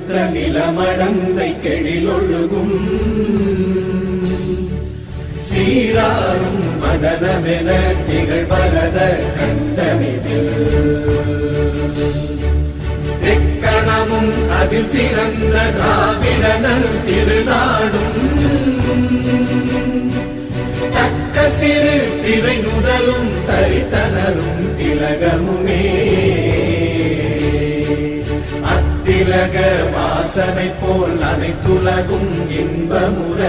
கொடுத்த நிலமடந்தை கெழிலொழுகும் சீராரும் மதனமென திகழ்வரத கண்டமிதில் எக்கணமும் அதில் சிறந்த திராவிடனல் திருநாடும் தக்க சிறு திரை நுதலும் தரித்தனரும் திலகமுமே அத்திலக வாசனை போல் அனைத்துலகும் இன்பமுற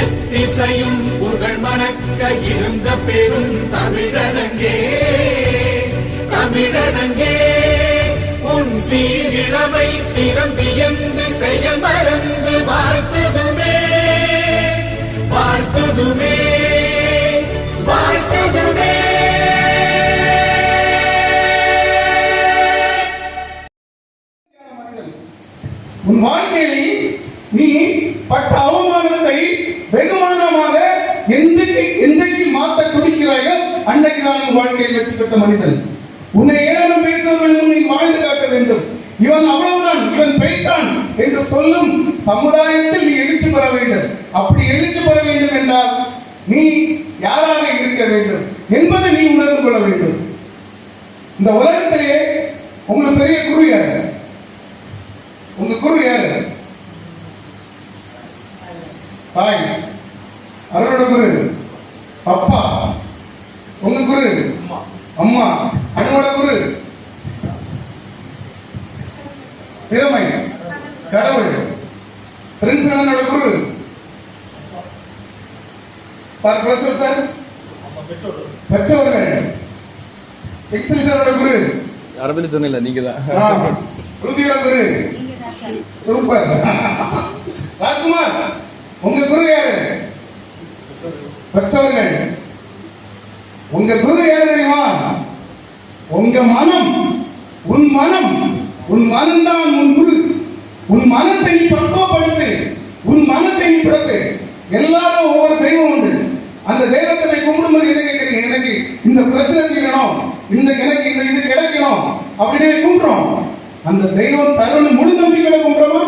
எத்திசையும் புகழ் மணக்க இருந்த பெரும் தமிழனங்கே தமிழனங்கே உன் சீரிழமை திறம்பியந்து செயல் மறந்து வாழ்த்துதுமே வாழ்த்துதுமே வாழ்த்துதுமே. உன் வாழ்க்கையில் நீ பட்ட அவமானத்தை வெகுமானமாக என்றைக்கு மாற்ற துடிக்கிறாயோ அன்றைக்கு தான் உன் வாழ்க்கையில் வெற்றி பெற்ற மனிதன். உன்னை ஏளனம் பேச வேண்டும், நீ வாழ்ந்து காட்ட வேண்டும். இவன் அவ்வளவுதான், இவன் போய்ட்டான் என்று சொல்லும் சமுதாயத்தில் நீ எழுச்சி பெற வேண்டும். அப்படி எழுச்சி பெற வேண்டும் என்றால் நீ யாராக இருக்க வேண்டும் என்பதை நீ உணர்ந்து கொள்ள வேண்டும். இந்த உலகத்திலே உங்களுக்கு பெரிய குரு யாரு? உங்க குரு யாரு? தாய், அவரோட குரு அப்பா. உங்க குரு அம்மா. அண்ணோட குரு திறமை கடவுள். பிரின்சிபலோட குரு சார், ப்ரொஃபசர் சார், பெற்றோர்கள். எக்ஸல் சாரோட குரு அரபில சொன்னீங்க நீங்க தான். ரூபியோட குரு சூப்பர். ராஜ்குமார், உங்க குரு யாரு? பெற்றோர்கள். உங்க குரு யாரு தெரியுமா? உங்க மனம். உன் மனம், உன் மனம்தான் உன் குரு. உன் மனத்தை நீ பக்குவப்படுத்து, உன் மனத்தை நீ படுத்து. எல்லாரும் ஒவ்வொரு தெய்வம் உண்டு. அந்த தெய்வத்தை கும்பிடும்போது என்ன கேட்கிறீங்க? எனக்கு இந்த பிரச்சனை தீரணும், எனக்கு இந்த இது கிடைக்கணும் அப்படின்னு கும்பிடுறோம். அந்த தெய்வம் தரணும். முழு நம்பிக்கையோட கும்பிடுறோமா?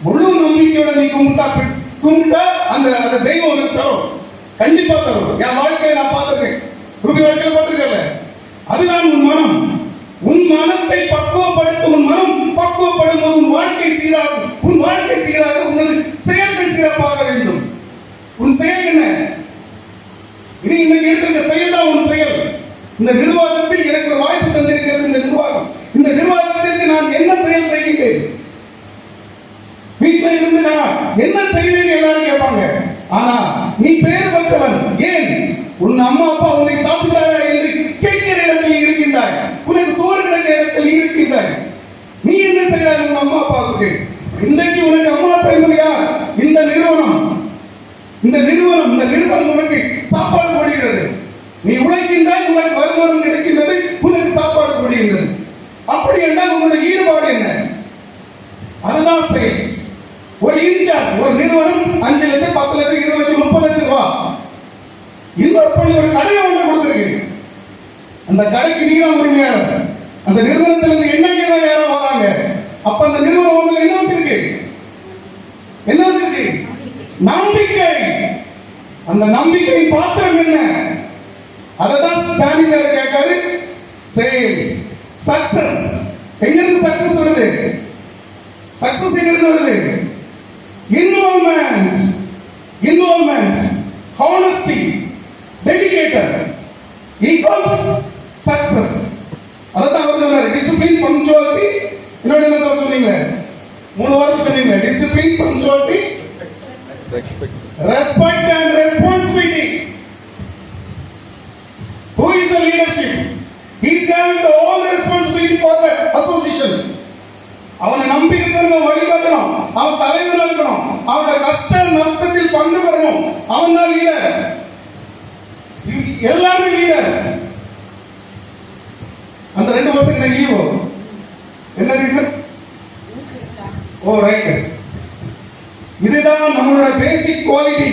முழு நம்பிக்கையோட நீ கும்பிட்டா அந்த தெய்வம் உனக்கு தரும், கண்டிப்பா தரும். என் வாழ்க்கையை நான் பார்த்திருக்கேன், ரூபி வாழ்க்கையில பார்த்திருக்கல. அதுதான் உன் மனம். உன் மனத்தை பக்குவப்படுத்த. உன் மனம் பக்குவப்படும் போது உன் வாழ்க்கை சீராகும். உன் வாழ்க்கை சீராக உனது செயல்கள் சிறப்பாக வேண்டும். உன் செயல் என்ன? இனி இன்னைக்கு எடுத்திருக்க செயல் தான் உன் செயல். இந்த நிர்வாகத்தில் எனக்கு ஒரு வாய்ப்பு தந்திருக்கிறது. இந்த நிர்வாகம், இந்த நிர்வாகத்திற்கு நான் என்ன செயல் செய்கிறேன்? வீட்டில் இருந்து நான் என்ன செய்தேன்னு எல்லாரும் கேட்பாங்க. ஆனா நீ பேர் பெற்றவன். ஏன்? உன் அம்மா அப்பா உன்னை சாப்பிட்டாயா என்று கேட்கிற இடத்தில் இருக்கின்றாய். உனக்கு சோறு கிடைக்கிற இடத்தில் இருக்கின்றாய். நீ என்ன செய்தாய் உன் அம்மா அப்பாவுக்கு? இன்றைக்கு உனக்கு அம்மா அப்பா என்பது யார்? இந்த நிறுவனம். இந்த நிறுவனம் உனக்கு சாப்பாடு போடுகிறது. நீ உழைக்கின்றாய், உனக்கு வருமானம் கிடைக்கின்றது, உனக்கு சாப்பாடு போடுகின்றது. அப்படி என்றால் உன்னுடைய ஈடுபாடு என்ன? அதுதான் சேல்ஸ். ஒரு இன்சார்ஜ், ஒரு நிறுவனம் 5 லட்சம் 10 லட்சம் 20 லட்சம் 30 லட்சம் ரூபாய் இன்வெஸ்ட் பண்ணி ஒரு கடையை ஒன்று கொடுத்துருக்கு. அந்த கடைக்கு நீ தான் உரிமையாளர். அந்த நிறுவனத்துல இருந்து எண்ணெய் தான் யாரோ வராங்க. அப்ப அந்த நிறுவனம் உங்களுக்கு என்ன வச்சிருக்கு? என்ன வச்சிருக்கு? நம்பிக்கை. அந்த நம்பிக்கையின் பாத்திரம் என்ன? அததான் ஸ்டானிஜர் கேட்டாரு. Sales, success. எங்க இருந்து சக்சஸ் வருது? சக்சஸ் எங்க இருந்து வருது? Involvement, honesty, dedicated equal success. அதான் அவர் சொன்னாரு. Discipline, punctuality. இன்னொரு என்ன சொன்னீங்க? 3 வார்த்தை சொன்னீங்க. Discipline, punctuality, respect and responsibility. Who is the leadership? He is having all the responsibility for the association. அவனை நம்பி இருக்கிறவங்க வழிகாட்டணும். அவன் தலைவராக இருக்கணும். அவனோட கஷ்ட நஷ்டத்தில் பங்கு பெறணும். அவன் தான் லீடர். எல்லாரும் லீடர். அந்த 2 பசங்க ஈவோ என்ன ரீசன்? ஓ ரைட். இதுதான் நம்மளோட பேசிக் குவாலிட்டி.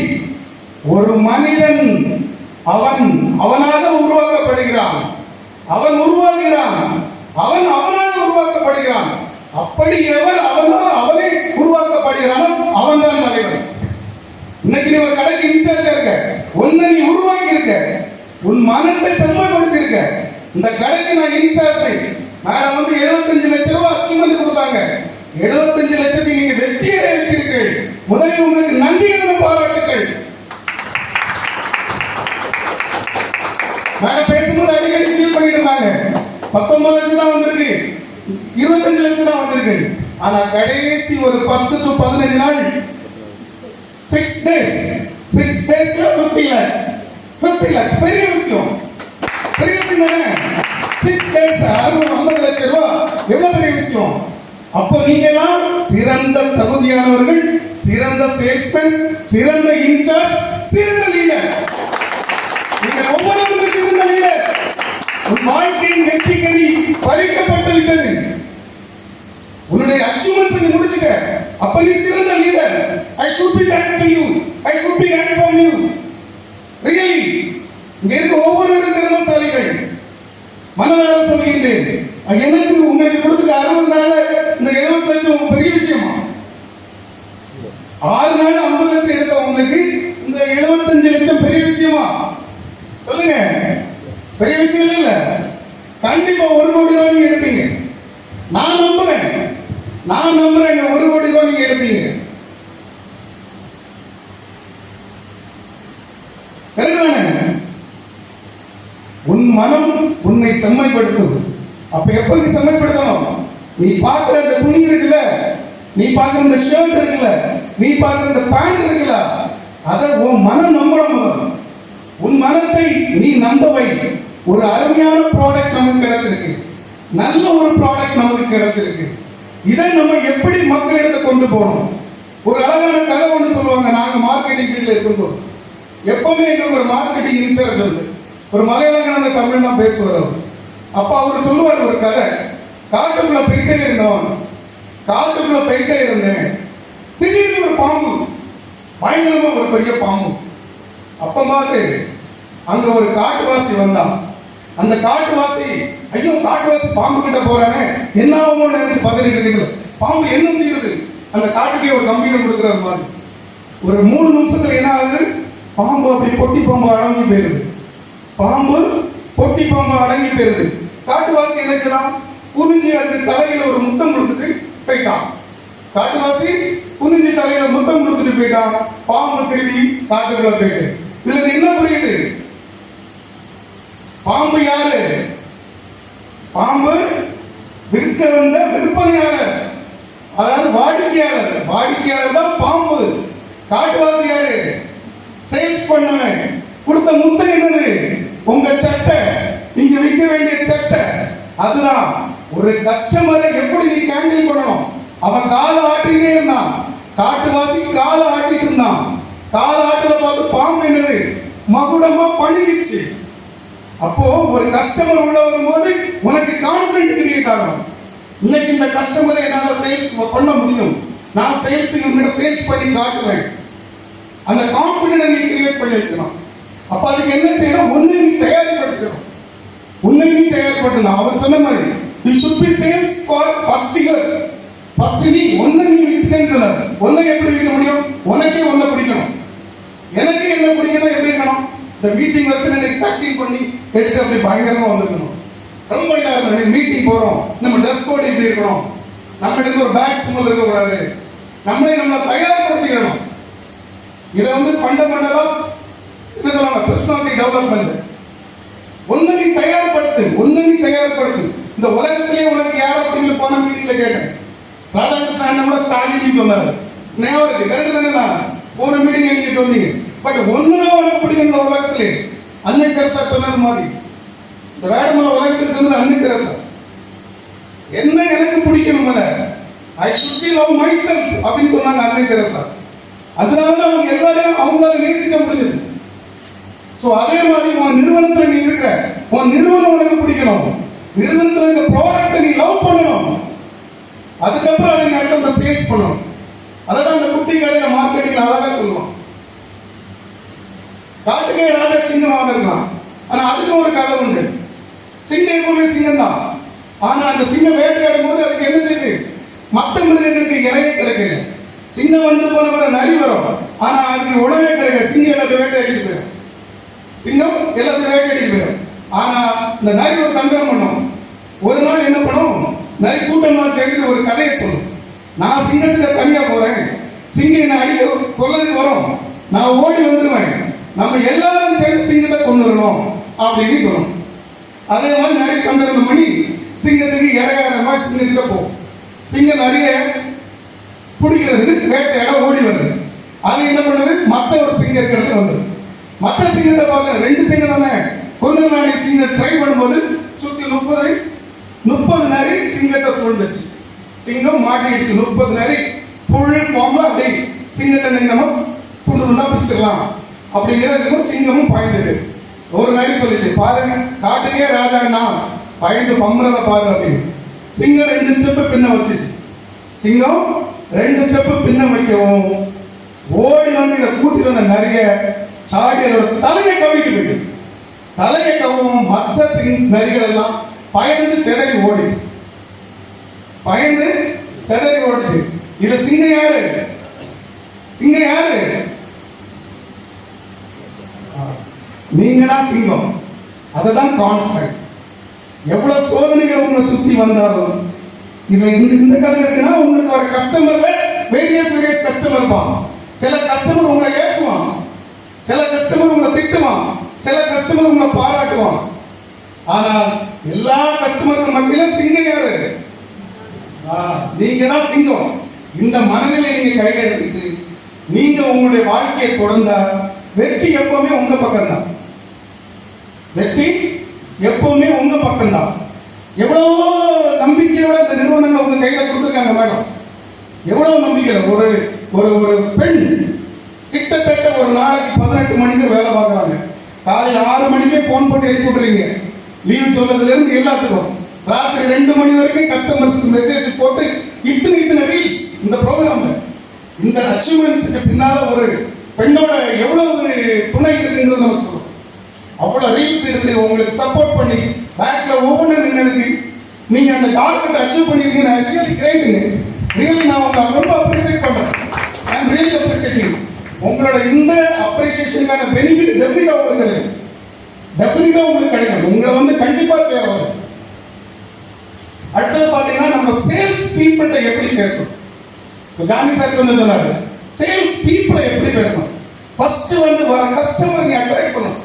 ஒரு மனிதன் அவனாக உருவாக்கப்படுகிறான். அவன் உருவாகிறான். அவன் அவனாக உருவாக்கப்படுகிறான். அப்படி எவர் அவனால் அவனே உருவாக்கப்படுகிறானோ அவன் தான் தலைவன். இன்னைக்கு நீ ஒரு கடைக்கு இன்சார்ஜா இருக்க, ஒன்ன நீ உருவாக்கி இருக்க, உன் மனத்தை செம்மைப்படுத்தி இருக்க. இந்த கடைக்கு நான் இன்சார்ஜ், மேடம் வந்து 75 லட்சம் ரூபாய் அச்சுமதி கொடுத்தாங்க. 75 லட்சத்தை நீங்க வெற்றியடை வைத்தீர்கள். முதலில் உங்களுக்கு நன்றி என்ற பாராட்டுக்கள். மேடம் பேசும்போது அடிக்கடி ஃபீல் பண்ணிட்டு இருந்தாங்க, 19 லட்சம் தான் வந்திருக்கு, 25 லட்சம் தான் வந்திருக்கு. ஆனா கடைசி ஒரு 10 to 15 நாள் 6 days 50 lakhs 50 lakhs பெரிய விஷயம் தானே. 6 days 50 லட்சம் ரூபாய் எவ்வளவு பெரிய விஷயம். அப்போ நீங்க எல்லாம் சிறந்த தகுதியானவர்கள், சிறந்த சேல்ஸ்மேன், சிறந்த இன்சார்ஜ், சிறந்த லீடர். நீங்கள் ஒவ்வொருவரும் சிறந்த லீடர். உன் வாழ்க்கையின் வெற்றி கனி பறிக்கப்பட்டு விட்டது. உன்னுடைய அச்சீவ்மெண்ட்ஸ் நீ முடிச்சுக்க. அப்ப நீ சிறந்த leader. I should be thankful to you. I should be hands on you. Really. இங்க இருக்க ஒவ்வொருவரும் திறமைசாலிகள். மனதார சொல்லுகின்றேன், எனக்கு உங்களுக்கு கொடுத்துக்க 60 நாள்ல இந்த 70 லட்சம் பெரிய விஷயமா? 6 நாள் 50 லட்சம் எடுத்த உங்களுக்கு இந்த 75 லட்சம் பெரிய விஷயமா? சொல்லுங்க. பெரிய விஷயம் இல்ல. கண்டிப்பா 1 கோடி ரூபாய் நீங்க எடுப்பீங்க. நான் நம்புறேன் 1 கோடி ரூபாய் நீங்க எடுப்பீங்க. உன் மனம் உன்னை செம்மைப்படுத்தும். அப்ப எப்போது செம்மைப்படுத்தணும்? நீ பார்க்கிற அந்த துணி இருக்குல்ல, நீ பார்க்கிற இந்த ஷர்ட் இருக்குல்ல, நீ பார்க்கிற இந்த பேண்ட் இருக்குல்ல, அத உன் மனம் நம்பணும். உன் மனத்தை நீ நம்ப வை. ஒரு அருமையான ப்ராடக்ட் நமக்கு கிடைச்சிருக்கு, நல்ல ஒரு ப்ராடக்ட் நமக்கு கிடைச்சிருக்கு. இதை நம்ம எப்படி மக்களிடத்தை கொண்டு போகணும்? ஒரு அழகான கதை ஒன்று சொல்லுவாங்க. நாங்க மார்க்கெட்டிங் ஃபீல்ட்ல இருக்கும்போது எப்பவுமே எங்களுக்கு ஒரு மார்க்கெட்டிங் இன்சார்ஜ் உண்டு. ஒரு மலையாள தமிழ் தான் பேசுவார். அப்ப அவர் சொல்லுவார் ஒரு கதை. காட்டுக்குள்ள போயிட்டே இருந்தேன், திடீர்னு ஒரு பாம்பு, பயங்கரமா ஒரு பெரிய பாம்பு. அப்ப பார்த்து அங்க ஒரு காட்டுவாசி வந்தான். அந்த காட்டுவாசி, ஐயோ காட்டுவாசி பாம்பு கிட்ட போறானே, என்ன ஆகுமோ நினைச்சு பதறிட்டு இருக்குது. பாம்பு என்ன செய்யுது? அந்த காட்டுக்கே ஒரு கம்பீரம் கொடுக்குறது மாதிரி. ஒரு 3 நிமிஷத்துல என்ன ஆகுது? பாம்பு அப்படி பொட்டி பாம்பு அடங்கி போயிருது. காட்டுவாசி நினைக்கிறான், குனிஞ்சி அதுக்கு தலையில ஒரு முத்தம் கொடுத்துட்டு போயிட்டான். பாம்பு திரும்பி காட்டுக்குள்ள போயிட்டு. இதுல என்ன புரியுது? பாம்பு யாரு? பாம்பு விற்க வந்த விற்பனையாளர், அதாவது வாடிக்கையாளர் தான் பாம்பு. காட்டுவாசி யாரு? சேல்ஸ் பண்ணவன். கொடுத்த முத்தம் என்னது? உங்க சட்டை, நீங்க விற்க வேண்டிய சட்டை. அதுதான் ஒரு கஸ்டமரை எப்படி நீ ஹேண்டில் பண்ணணும். அவன் காலை ஆட்டிட்டே இருந்தான், காட்டுவாசி காலை ஆட்டிட்டு இருந்தான். காலை ஆட்டுல பார்த்து பாம்பு என்னது? மகுடமா பணிகிச்சு. அப்போ ஒரு கஸ்டமர் உள்ள வரும்போது உனக்கு கான்ஃபிடன்ட் கிரியேட் ஆகும். இன்னைக்கு இந்த கஸ்டமரை என்னால சேல்ஸ் பண்ண முடியும், நான் சேல்ஸ் பண்ணி காட்டுவேன். அந்த கான்ஃபிடன்ட் நீ கிரியேட் பண்ணி வைக்கணும். அப்ப அதுக்கு என்ன செய்யணும்? உன்னை நீ தயார்படுத்தணும். அவர் சொன்ன மாதிரி you should be sales for first year. First நீ ஒன்னை நீ விற்கணும். ஒன்னை எப்படி விற்க முடியும்? உனக்கே ஒன்னை பிடிக்கணும். எனக்கு என்ன பிடிக்கணும்? எப்படி இருக்கணும்? இந்த மீட்டிங் வச்சு எனக்கு பேக்கிங் பண்ணி எடுத்து அப்படி பயங்கரமா வந்திருக்கணும். ரொம்ப இதா இருக்கணும். மீட்டிங் போறோம், நம்ம ட்ரெஸ் கோட் எப்படி இருக்கணும், நம்ம எடுத்து ஒரு பேக் ஸ்மெல் இருக்கக்கூடாது. நம்மளை தயார்படுத்திக்கணும். இதை ஃபண்டமெண்டலா என்ன சொல்லுவாங்க? Personality development. ஒன்னை நீ தயார்படுத்து. இந்த உலகத்திலே உனக்கு யார் அப்படின்னு போன மீட்டிங்ல கேட்டேன். ராதாகிருஷ்ணன் கூட ஸ்டாலின் சொன்னாரு. ஞாபகம் இருக்கு, கரெக்ட் தானே? நான் போன மீட்டிங் நீங்க சொன்னீங்க. பட் ஒண்ணுதான் உனக்கு பிடிக்கும் இந்த உலகத்திலே. அன்னை தெரசா சொன்னது மாதிரி, இந்த வேடமலை உலகத்தில் சொன்னது அன்னை தெரசா. என்ன எனக்கு பிடிக்கணும், I should be love my self அப்படின்னு சொன்னாங்க அன்னை தெரசா. அதனால அவங்க எல்லாரையும் அவங்களால நேசிக்க முடிஞ்சது. சோ அதே மாதிரி உன் நிறுவனத்துல நீ இருக்க, உன் நிறுவனம் உனக்கு பிடிக்கணும். நிறுவனத்துல இருக்க ப்ராடக்ட்டை நீ லவ் பண்ணணும். அதுக்கப்புறம் அதை அடுத்த சேல்ஸ் பண்ணணும். அதான் அந்த குட்டி கடையில மார்க்கெட்டிங்ல அழகா சொல்லுவான். காட்டுக்கே ராஜா சிங்கமாக இருக்கலாம், ஆனா அதுக்கு ஒரு கதை உண்டு. சிங்கம் எப்பவுமே சிங்கம் தான், ஆனா அந்த சிங்கம் வேட்டையாடும் போது அதுக்கு என்ன செய்யுது? மற்ற மிருகங்களுக்கு இறைய கிடைக்கல. சிங்கம் வந்து போன நரி வரும், ஆனா அதுக்கு உணவே கிடைக்காது. சிங்கம் எல்லாத்தையும் வேட்டையாடிட்டு போயிடும். சிங்கம் எல்லாத்தையும் வேட்டையாடிட்டு போயிடும். ஆனா இந்த நரி ஒரு தந்திரம் பண்ணும். ஒரு நாள் என்ன பண்ணும்? நரி கூட்டமா சேர்ந்து ஒரு கதையை சொல்லும். நான் சிங்கத்துக்கு தனியா போறேன், சிங்கம் என்ன அடிக்க கொல்லதுக்கு வரும், நான் ஓடி வந்துருவேன், நம்ம எல்லாரும் சேர்ந்து சிங்கத்தை கொண்டு வரணும் அப்படின்னு தோணும். அதே மாதிரி நரி தந்திரம் பண்ணி சிங்கத்துக்கு இறையாரமா சிங்கத்துக்கு போகும். சிங்கம் நிறைய பிடிக்கிறதுக்கு வேட்டையாட ஓடி வருது. அது என்ன பண்ணுது? மற்ற ஒரு சிங்கம் இருக்கிறது வந்து மற்ற சிங்கத்தை பார்க்குற 2 சிங்கம் தானே கொஞ்ச நாளை சிங்கம் ட்ரை பண்ணும்போது சுத்தி 30 நரி சிங்கத்தை சூழ்ந்துச்சு. சிங்கம் மாட்டிடுச்சு. 30 நரி புல் ஃபார்ம்ல அப்படி சிங்கத்தை நம்ம துண்டு பிடிச்சிடலாம் அப்படிங்கிற சிங்கமும் பாய்ந்தது. ஒரு நரி சொல்லிச்சு, பாருங்க காட்டுக்கே ராஜாண்ணா பயந்து பம்புறத பாரு அப்படின்னு. சிங்கம் 2 ஸ்டெப் பின்ன வச்சுச்சு. சிங்கம் 2 ஸ்டெப் பின்ன வைக்கவும் ஓடி வந்து இதை கூட்டிட்டு வந்த நிறைய சாடி அதோட தலையை கவிட்டு போயிட்டு, தலையை கவும் மற்ற நரிகள் எல்லாம் பயந்து செதறி ஓடிது. பயந்து செதறி ஓடிது. இதுல சிங்கம் யாரு? சிங்கம் யாரு? நீங்க தான் சிங்கம். அதுதான் கான்ஃபிடன்ட். எவ்வளவு சோதனைகள் உங்களை சுத்தி வந்தாலும் இதுல இந்த கதை இருக்குன்னா உங்களுக்கு வர கஸ்டமர்ல வேரியஸ் கஸ்டமர் தான். சில கஸ்டமர் உங்களை ஏசுவான், சில கஸ்டமர் உங்களை திட்டுவான், சில கஸ்டமர் உங்களை பாராட்டுவான். ஆனா எல்லா கஸ்டமருக்கு மத்தியில சிங்கம் யாரு? நீங்க தான் சிங்கம். இந்த மனநிலை நீங்க கையில் எடுத்துட்டு நீங்க உங்களுடைய வாழ்க்கையை தொடர்ந்தா வெற்றி எப்பவுமே உங்க பக்கம் தான். வெற்றி எப்பவுமே உங்க பக்கம் தான். எவ்வளவு நம்பிக்கையோட இந்த நிறுவனங்கள் உங்க கையில கொடுத்துருக்காங்க மேடம். எவ்வளவு நம்பிக்கை. ஒரு ஒரு ஒரு பெண் கிட்டத்தட்ட ஒரு நாளைக்கு 18 மணிக்கு வேலை பார்க்குறாங்க. காலையில் 6 மணிக்கே போன் போட்டு எழுப்பி விட்டுறீங்க, லீவ் சொல்றதுல இருந்து எல்லாத்துக்கும். ராத்திரி 2 மணி வரைக்கும் கஸ்டமர்ஸ் மெசேஜ் போட்டு இத்தனை ரீல்ஸ். இந்த ப்ரோக்ராம், இந்த அச்சீவ்மெண்ட்ஸுக்கு பின்னால ஒரு பெண்ணோட எவ்வளவு துணை இருக்குங்கிறது நம்ம சொல்றோம். அவ்வளவு ரீல்ஸ் எடுத்து உங்களுக்கு சப்போர்ட் பண்ணி பேக்ல ஒவ்வொன்றும் நின்று நீங்க அந்த டார்கெட் அச்சீவ் பண்ணிருக்கீங்க. ரியலி கிரேட்டுங்க. ரியலி நான் உங்களை ரொம்ப அப்ரிசியேட் பண்றேன். ஐ அம் ரியலி அப்ரிசியேட்டிங். உங்களோட இந்த அப்ரிசியேஷனுக்கான பெனிஃபிட் டெஃபினட்டா உங்களுக்கு கிடைக்கும். டெஃபினட்டா உங்களுக்கு கிடைக்கும். உங்களை வந்து கண்டிப்பா சேராது. அடுத்தது பாத்தீங்கன்னா நம்ம சேல்ஸ் பீப்புள்கிட்ட எப்படி பேசணும். ஜானி சார் வந்து சொன்னாரு, சேல்ஸ் பீப்புளை எப்படி பேசணும். ஃபர்ஸ்ட் வந்து வர கஸ்டமர் நீ அட்ராக்ட் பண்ணணும்.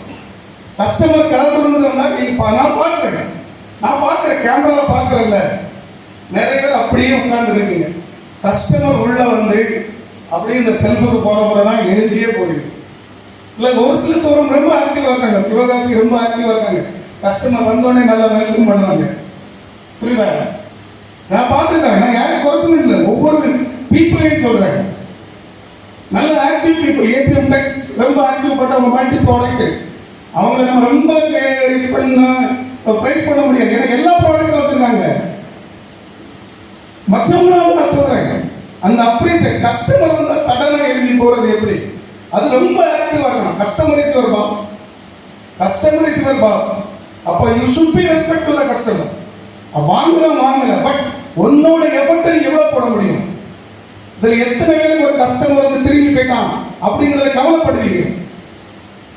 கஸ்டமர் கலந்து வந்தா நீங்க நான் பார்க்குறேன் கேமரால பார்க்குறேன்ல, நிறைய பேர் அப்படியே உட்கார்ந்து இருக்கீங்க. கஸ்டமர் உள்ள வந்து அப்படியே இந்த செல்ஃபுக்கு போன போறதான் எழுதியே போயிடுது. இல்லை ஒரு சில ஷோரூம் ரொம்ப ஆக்டிவா இருக்காங்க. சிவகாசி ரொம்ப ஆக்டிவா இருக்காங்க. கஸ்டமர் வந்தோடனே நல்லா வெல்கம் பண்ணுறாங்க. புரியுதா? நான் பார்த்துருக்கேன். நான் யாரும் குறைச்சுன்னு இல்லை, ஒவ்வொரு பீப்புளையும் சொல்றேன். நல்ல ஆக்டிவ் பீப்புள். ஏபிஎம் டெக்ஸ் ரொம்ப ஆக்டிவ் பட் அவங்க மல்டி ப்ராடக்ட். அவங்கள நம்ம ரொம்ப பிரைஸ் பண்ண முடியாது. ஏன்னா எல்லா ப்ராடக்டும் வச்சிருக்காங்க. மற்றவங்களால நான் சொல்றேன், அந்த அப்ரிசியேட் கஸ்டமர் வந்து சடனா எழுதி போறது எப்படி, அது ரொம்ப ஆக்டிவா இருக்கணும். Customer is your boss. Customer is your boss. அப்போ you should be respect to the customer. வாங்கல பட் உன்னோட எஃபர்ட்டை எவ்வளவு போட முடியும். இதுல எத்தனை பேருக்கு ஒரு கஸ்டமர் வந்து திரும்பி போயிட்டான் அப்படிங்கிறத கவலைப்படுவீங்க?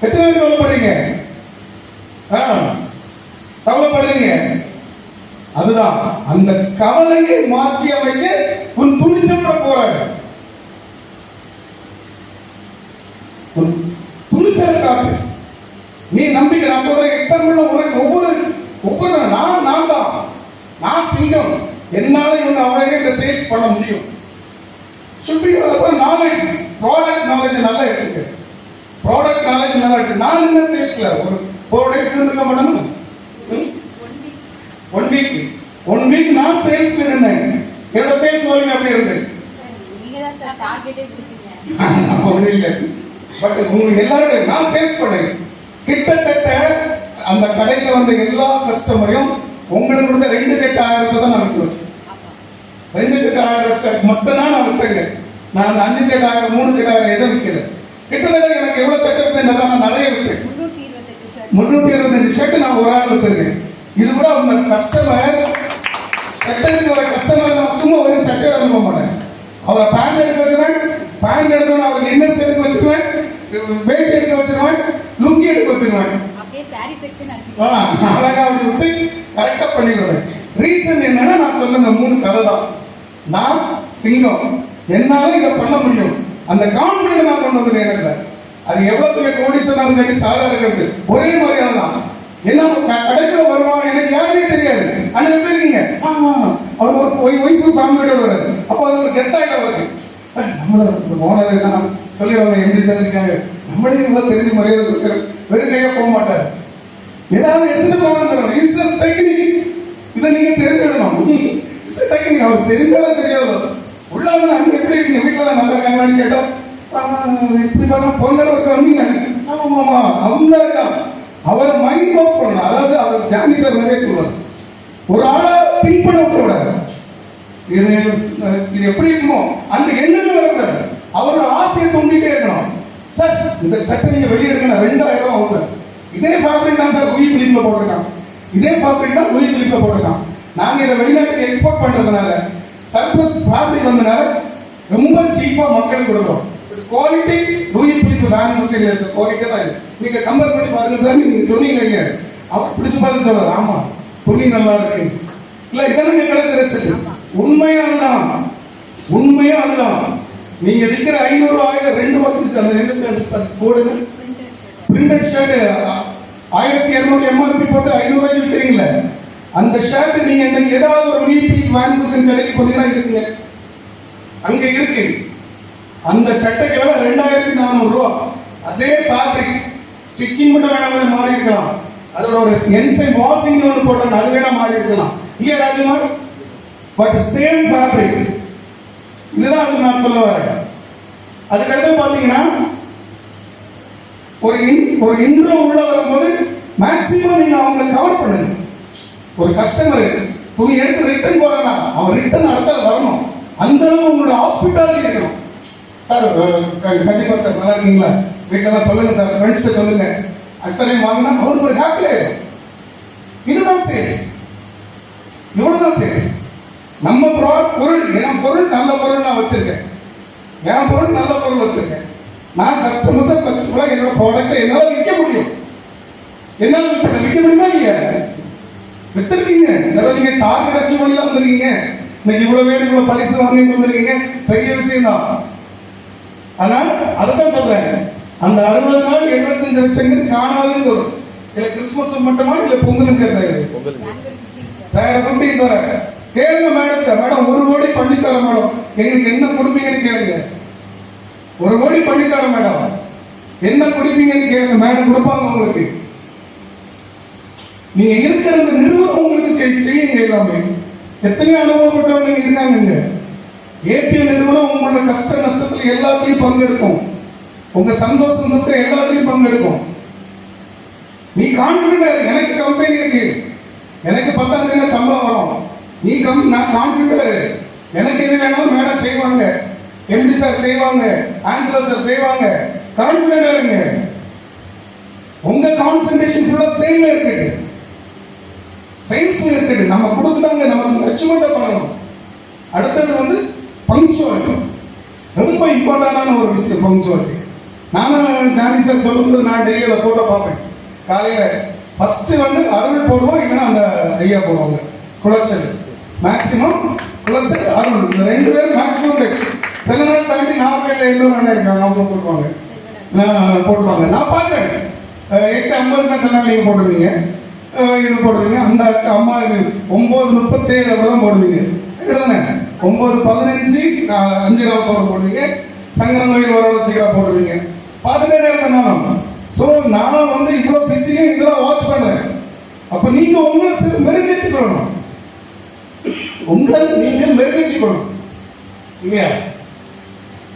எத்தனை பேர் கவலைப்படுறீங்க? கவலைப்படுறீங்க. அதுதான் அந்த கவலையை மாற்றி அமைக்க உன் துணிச்சல் போறாங்க. துணிச்சல் காத்து நீ நம்பிக்கை. நான் சொல்றேன் எக்ஸாம்பிள் உனக்கு ஒவ்வொரு நான் சிங்கம். என்னால இவங்க அவ்வளவு இந்த சேல்ஸ் பண்ண முடியும். நாலேஜ், ப்ராடக்ட் நாலேஜ் நல்லா எடுத்துக்க. ப்ராடக்ட் நாலேஜ் நல்லா எடுத்து நான் என்ன சேல்ஸ்ல ஒரு 4 days இருக்க மாட்டேன். 1 week நான் சேல்ஸ்ல இருந்தேன். என்னோட சேல்ஸ் வால்யூம் எப்படி இருந்தது? நீங்க தான் சார் டார்கெட்டே பிடிச்சீங்க. அப்படி இல்ல. பட் உங்களுக்கு எல்லாரும் நான் சேல்ஸ் பண்ணேன். கிட்டத்தட்ட அந்த கடையில வந்த எல்லா கஸ்டமரையும் உங்களுக்கு கொடுத்த 2 செட் 1000 தான் நான் விற்க வச்சேன். 2 செட் 1000 மட்டும் தான் நான் விற்றேங்க. நான் 5 செட் 1000 3 செட் 1000 எதுவும் விற்கல. கிட்டத்தட்ட எனக்கு எவ்வளவு செட் விற்றேன் நான் நிறைய விற்றேன். 325 ஷர்ட் நான் ஒரு ஆள் விற்றுருக்கேன். இது கூட உங்க கஸ்டமர் சட்டை எடுக்க வர கஸ்டமர் நான் சும்மா வெறும் சட்டையோட அனுப்ப மாட்டேன். அவரை பேண்ட் எடுக்க வச்சிருவேன், பேண்ட் எடுத்தவன் அவருக்கு இன்னர்ஸ் எடுக்க வச்சிருவேன், வேட்டி எடுக்க வச்சிருவேன், லுங்கி எடுக்க வச்சிருவேன். அழகா அப்படி விட்டு கரெக்டா பண்ணிடுறது. ரீசன் என்னன்னா நான் சொன்ன இந்த 3 கதை தான். நான் சிங்கம், என்னால இதை பண்ண முடியும். அந்த கான்பிடன்ஸ் நான் கொண்டு வந்தது எனக்கு. அது எவ்வளவு பெரிய கோடீஸ்வரன் கட்டி சாதாரண ஒரே மாதிரியாக தான். என்ன கடைக்குள்ள வருவான் எனக்கு யாருமே தெரியாது. அண்ணன் எப்படி இருக்கீங்க? அவர் ஒய்ஃபு ஃபேமிலியோட வராது. அப்போ அது ஒரு கெத்தாயிட வருது. நம்மள ஓனர் என்ன சொல்லிடுவாங்க, எப்படி சார் இருக்காங்க, நம்மளே இவ்வளவு தெரிஞ்சு மரியாதை கொடுக்குற வெறும் கையா போக மாட்டார். ஏதாவது எடுத்துட்டு போவாங்க. இது டெக்னிக், இதை நீங்க தெரிஞ்சிடணும். டெக்னிக் அவருக்கு தெரிஞ்சாலும் தெரியாதோ உள்ளாங்க. அங்க எப்படி இருக்கீங்க, வீட்டுல நல்லா இருக்காங்கன்னு கேட்டோம். இப்படி பண்ண பொங்கல் ஒருக்க வந்தீங்க. ஆமாமா அவங்க அவர் மைண்ட் வாஷ் பண்ணணும். அதாவது அவர் ஜானி சார் நிறைய சொல்லுவார், ஒரு ஆளை திங்க் பண்ண விடக்கூடாது. இது எப்படி இருக்குமோ அந்த எண்ணமே வரக்கூடாது. அவரோட ஆசையை தூண்டிட்டே இருக்கணும். சார் இந்த சட்டை நீங்க வெளியெடுக்கணும், 2000 ரூபா ஆகும் சார். இதே ஃபேப்ரிக் தான் சார் லூயி பிலிப்ல போட்டிருக்காங்க. இதே ஃபேப்ரிக் தான் லூயி பிலிப்ல போட்டிருக்காங்க. நாங்க இதை வெளிநாட்டுக்கு எக்ஸ்போர்ட் பண்றதுனால சர்ப்ளஸ் ஃபேப்ரிக் வந்தனால ரொம்ப சீப்பா மக்களுக்கு கொடுக்குறோம். குவாலிட்டி லூயி பிலிப் வேன் மியூசியம்ல இருக்க குவாலிட்டி தான் இது. நீங்க கம்பேர் பண்ணி பாருங்க சார். நீங்க சொன்னீங்க அவர் பிடிச்சு பார்த்து சொல்றாரு, ஆமா துணி நல்லா இருக்கு. இல்ல இதெல்லாம் கிடைச்ச ரிசல்ட். உண்மையா அதுதான், உண்மையா அதுதான். நீங்க விற்கிற 500 1000 2 ரூபாய்க்கு அந்த 2 போடுங்க பிரிண்டட் ஷர்ட் 1200 எம்ஆர்பி போட்டு 500 ரூபாய்க்கு விற்கிறீங்களே, அந்த ஷர்ட் நீங்க இன்னைக்கு ஏதாவது ஒரு ரீபிக் வேன் மியூசியம் கடைக்கு போனீங்கன்னா இருக்குங்க, அங்க இருக்கு. அந்த சட்டைக்கு விலை 2400 ரூபா. அதே ஃபேப்ரிக் ஸ்டிச்சிங் மட்டும் வேணா மாறி இருக்கலாம், அதோட ஒரு என்சைம் வாஷிங் ஒன்று போட்டாங்க, அது வேணா மாறி இருக்கலாம் இல்லையா ராஜகுமார்? But same fabric. இதுதான் அது நான் சொல்ல வரேன். அதுக்கடுத்து பார்த்தீங்கன்னா ஒரு இன்ட்ரோ உள்ள வரும்போது மேக்ஸிமம் நீங்க அவங்களை கவர் பண்ணுங்க. ஒரு கஸ்டமர் துணி எடுத்து ரிட்டர்ன் போறானா அவன் ரிட்டர்ன் அடுத்தது வரணும். அந்த அளவு உங்களோட ஹாஸ்பிட்டாலிட்டி இருக்கணும். சார் கண்டிப்பா சார் நல்லா இருக்கீங்களா, வீட்டில் சொல்லுங்க சார், ஃப்ரெண்ட்ஸ்கிட்ட சொல்லுங்க, அத்தனை வாங்கினா அவருக்கு ஒரு ஹாப்பி ஆயிடும். இதுதான் சேல்ஸ், இவ்வளவுதான் சேல்ஸ். நம்ம பொருள், என் பொருள் நல்ல பொருள் நான் வச்சிருக்கேன், என் பொருள் நல்ல பொருள் வச்சிருக்கேன். நான் கஸ்டமர்கிட்ட ஃபிளெக்சிபிளா என்னோட ப்ராடக்ட்டை என்னால விற்க முடியும். என்னால விற்க முடியுமா? நீங்க வித்திருக்கீங்க, நீங்க டார்கெட் அச்சீவ் பண்ணி தான் வந்திருக்கீங்க. இன்னைக்கு இவ்வளவு பேர் இவ்வளவு பரிசு வாங்கி வந்திருக்கீங்க, பெரிய விஷயம் தான். ஆனா அதுதான் சொல்றேன், அந்த 60 நாள் 75 லட்சம் காணாதுன்னு வரும். இல்ல கிறிஸ்துமஸ் மட்டுமா இல்ல பொங்கலும் சேர்த்தாரு சார் கொண்டு வர கேளுங்க மேடத்தை. மேடம் 1 கோடி பண்ணித்தர மேடம், எங்களுக்கு என்ன கொடுப்பீங்கன்னு கேளுங்க. 1 கோடி பண்ணித்தர மேடம், என்ன கொடுப்பீங்கன்னு கேளுங்க. மேடம் கொடுப்பாங்க உங்களுக்கு. நீங்க இருக்கிற அந்த நிறுவனம் உங்களுக்கு செய்யுங்க. எல்லாமே எத்தனை அனுபவப்பட்டவங்க இருக்காங்க. ஏபிஎம் நிறுவனம் உங்களோட கஷ்ட நஷ்டத்துல எல்லாத்துலயும் பங்கெடுக்கும், உங்க சந்தோஷம் துக்கம் எல்லாத்துலயும் பங்கெடுக்கும். நீ கான்பிடண்டா இருக்கு, எனக்கு கம்பெனி இருக்கு, எனக்கு 10,000 சம்பளம் வரும், நீ நான் கான்பிடண்டா இருக்கு, எனக்கு எது வேணாலும் மேடம் செய்வாங்க, எம்டி சார் செய்வாங்க, ஆங்கிலோ சார் செய்வாங்க. கான்பிடண்டா இருங்க. உங்க கான்சென்ட்ரேஷன் ஃபுல்லா சேல்ல இருக்கு, சேல்ஸ்ல இருக்கு. நம்ம கொடுத்துட்டாங்க, நம்ம அச்சீவ்மெண்ட் பண்ணணும். அடுத்தது பங்க்சுவாலிட்டி, ரொம்ப இம்பார்ட்டன்டான ஒரு விஷயம் பங்க்சுவாலிட்டி. நானும் ஜானி சார் சொல்லும்போது நான் டெய்லி அதை போட்டோ பார்ப்பேன். காலையில ஃபர்ஸ்ட் அருள் போடுவோம், இல்லைன்னா அந்த ஐயா போடுவாங்க குளச்சல். மேக்சிமம் குளச்சல் அருள், இந்த 2 பேரும் மேக்சிமம். சில நாள் தாண்டி 4 எல்லோரும் அண்ணன் இருக்காங்க, அவங்க போட்டுருவாங்க. நான் பார்க்குறேன் 8:50 சில நாள் நீங்கள் போடுவீங்க, இது போடுவீங்க. அந்த அம்மா 9:37 அப்படிதான் போடுவீங்க தானே. 9:15 5 ரூபா போடுவீங்க. சங்கரன் கோயில் வர சீக்கிரம் போடுவீங்க. பார்த்துட்டே இருக்கணும். ஸோ நான் இவ்வளோ பிஸியாக இதெல்லாம் வாட்ச் பண்ணுறேன். அப்போ நீங்கள் உங்களை மெருகேற்றிக்கணும், உங்களை நீங்கள் மெருகேற்றிக்கணும் இல்லையா?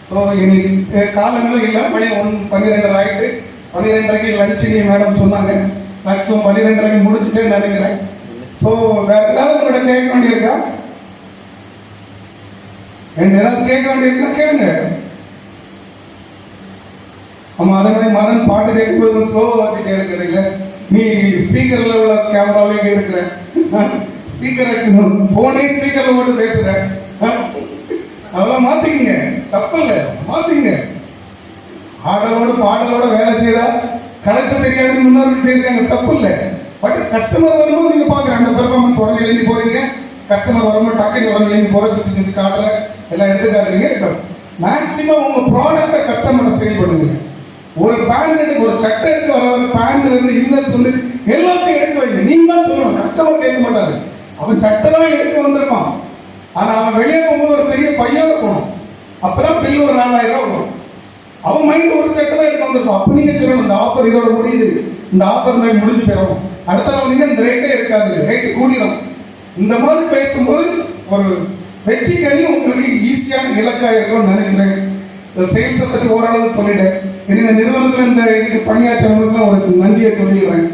ஸோ இன்னைக்கு காலங்களும் இல்லை, மணி 12 ஆகிட்டு. 12:30 லஞ்சு நீ மேடம் சொன்னாங்க, மேக்ஸிமம் 12:30 முடிச்சுட்டேன்னு நினைக்கிறேன். ஸோ வேற ஏதாவது உங்கள்கிட்ட கேட்க வேண்டியிருக்கா? ஏதாவது கேட்க வேண்டியிருக்கா கேளுங்க. ஆமா, அதே மாதிரி மதன் பாட்டு கேட்கும்போது ஸ்லோவா வச்சு கேட்கல. நீ ஸ்பீக்கர்ல உள்ள கேமராவே இருக்கிற ஸ்பீக்கர் போனே ஸ்பீக்கர்ல போட்டு பேசுறேன். அதெல்லாம் மாத்திக்கங்க, தப்பு இல்லை, மாத்திங்க. ஆடலோட பாடலோட வேலை செய்தா கலெக்டர் தெரியாது முன்னோர்கள் செய்யிருக்காங்க, தப்பு இல்லை. பட் கஸ்டமர் வரும்போது நீங்க பாக்குற அந்த பெர்ஃபார்மன்ஸ் உடனே எழுதி போறீங்க, கஸ்டமர் வரும்போது டக்குனு உடனே எழுதி போற சுத்தி காட்டுற எல்லாம் எடுத்து காட்டுறீங்க. மேக்சிமம் உங்க ப்ராடக்டை கஸ்டமரை சேல் பண்ணுங்க. ஒரு பேண்ட் எடுக்க, ஒரு சட்டை எடுக்க வர பேண்ட்ல இருந்து இன்னர்ஸ் வந்து எல்லாத்தையும் எடுக்க வைங்க. நீங்க தான் சொல்லணும், கஸ்டமர் கேட்க மாட்டாரு. அவன் சட்டை தான் எடுக்க வந்திருப்பான், ஆனா அவன் வெளியே போகும்போது ஒரு பெரிய பையோட போகணும். அப்பதான் பில் ஒரு 4000 ரூபாய் வரும். அவன் மைண்ட் ஒரு சட்டை தான் எடுக்க வந்திருப்பான். அப்ப நீங்க சொல்லணும், இந்த ஆஃபர் இதோட முடியுது, இந்த ஆஃபர் மாதிரி முடிஞ்சு போயிடும், அடுத்த நாள் இந்த ரேட்டே இருக்காது, ரேட்டு கூடிடும். இந்த மாதிரி பேசும்போது ஒரு வெற்றி கனி உங்களுக்கு ஈஸியான இலக்கா இருக்கும்னு நினைக்கிறேன். சேல்ஸை பற்றி ஓரளவு சொல்லிட்டேன். இந்த நிறுவனத்தில் இந்த இதுக்கு பணியாற்றவங்களுக்கு ஒரு நன்றியை சொல்லிடுறேன்.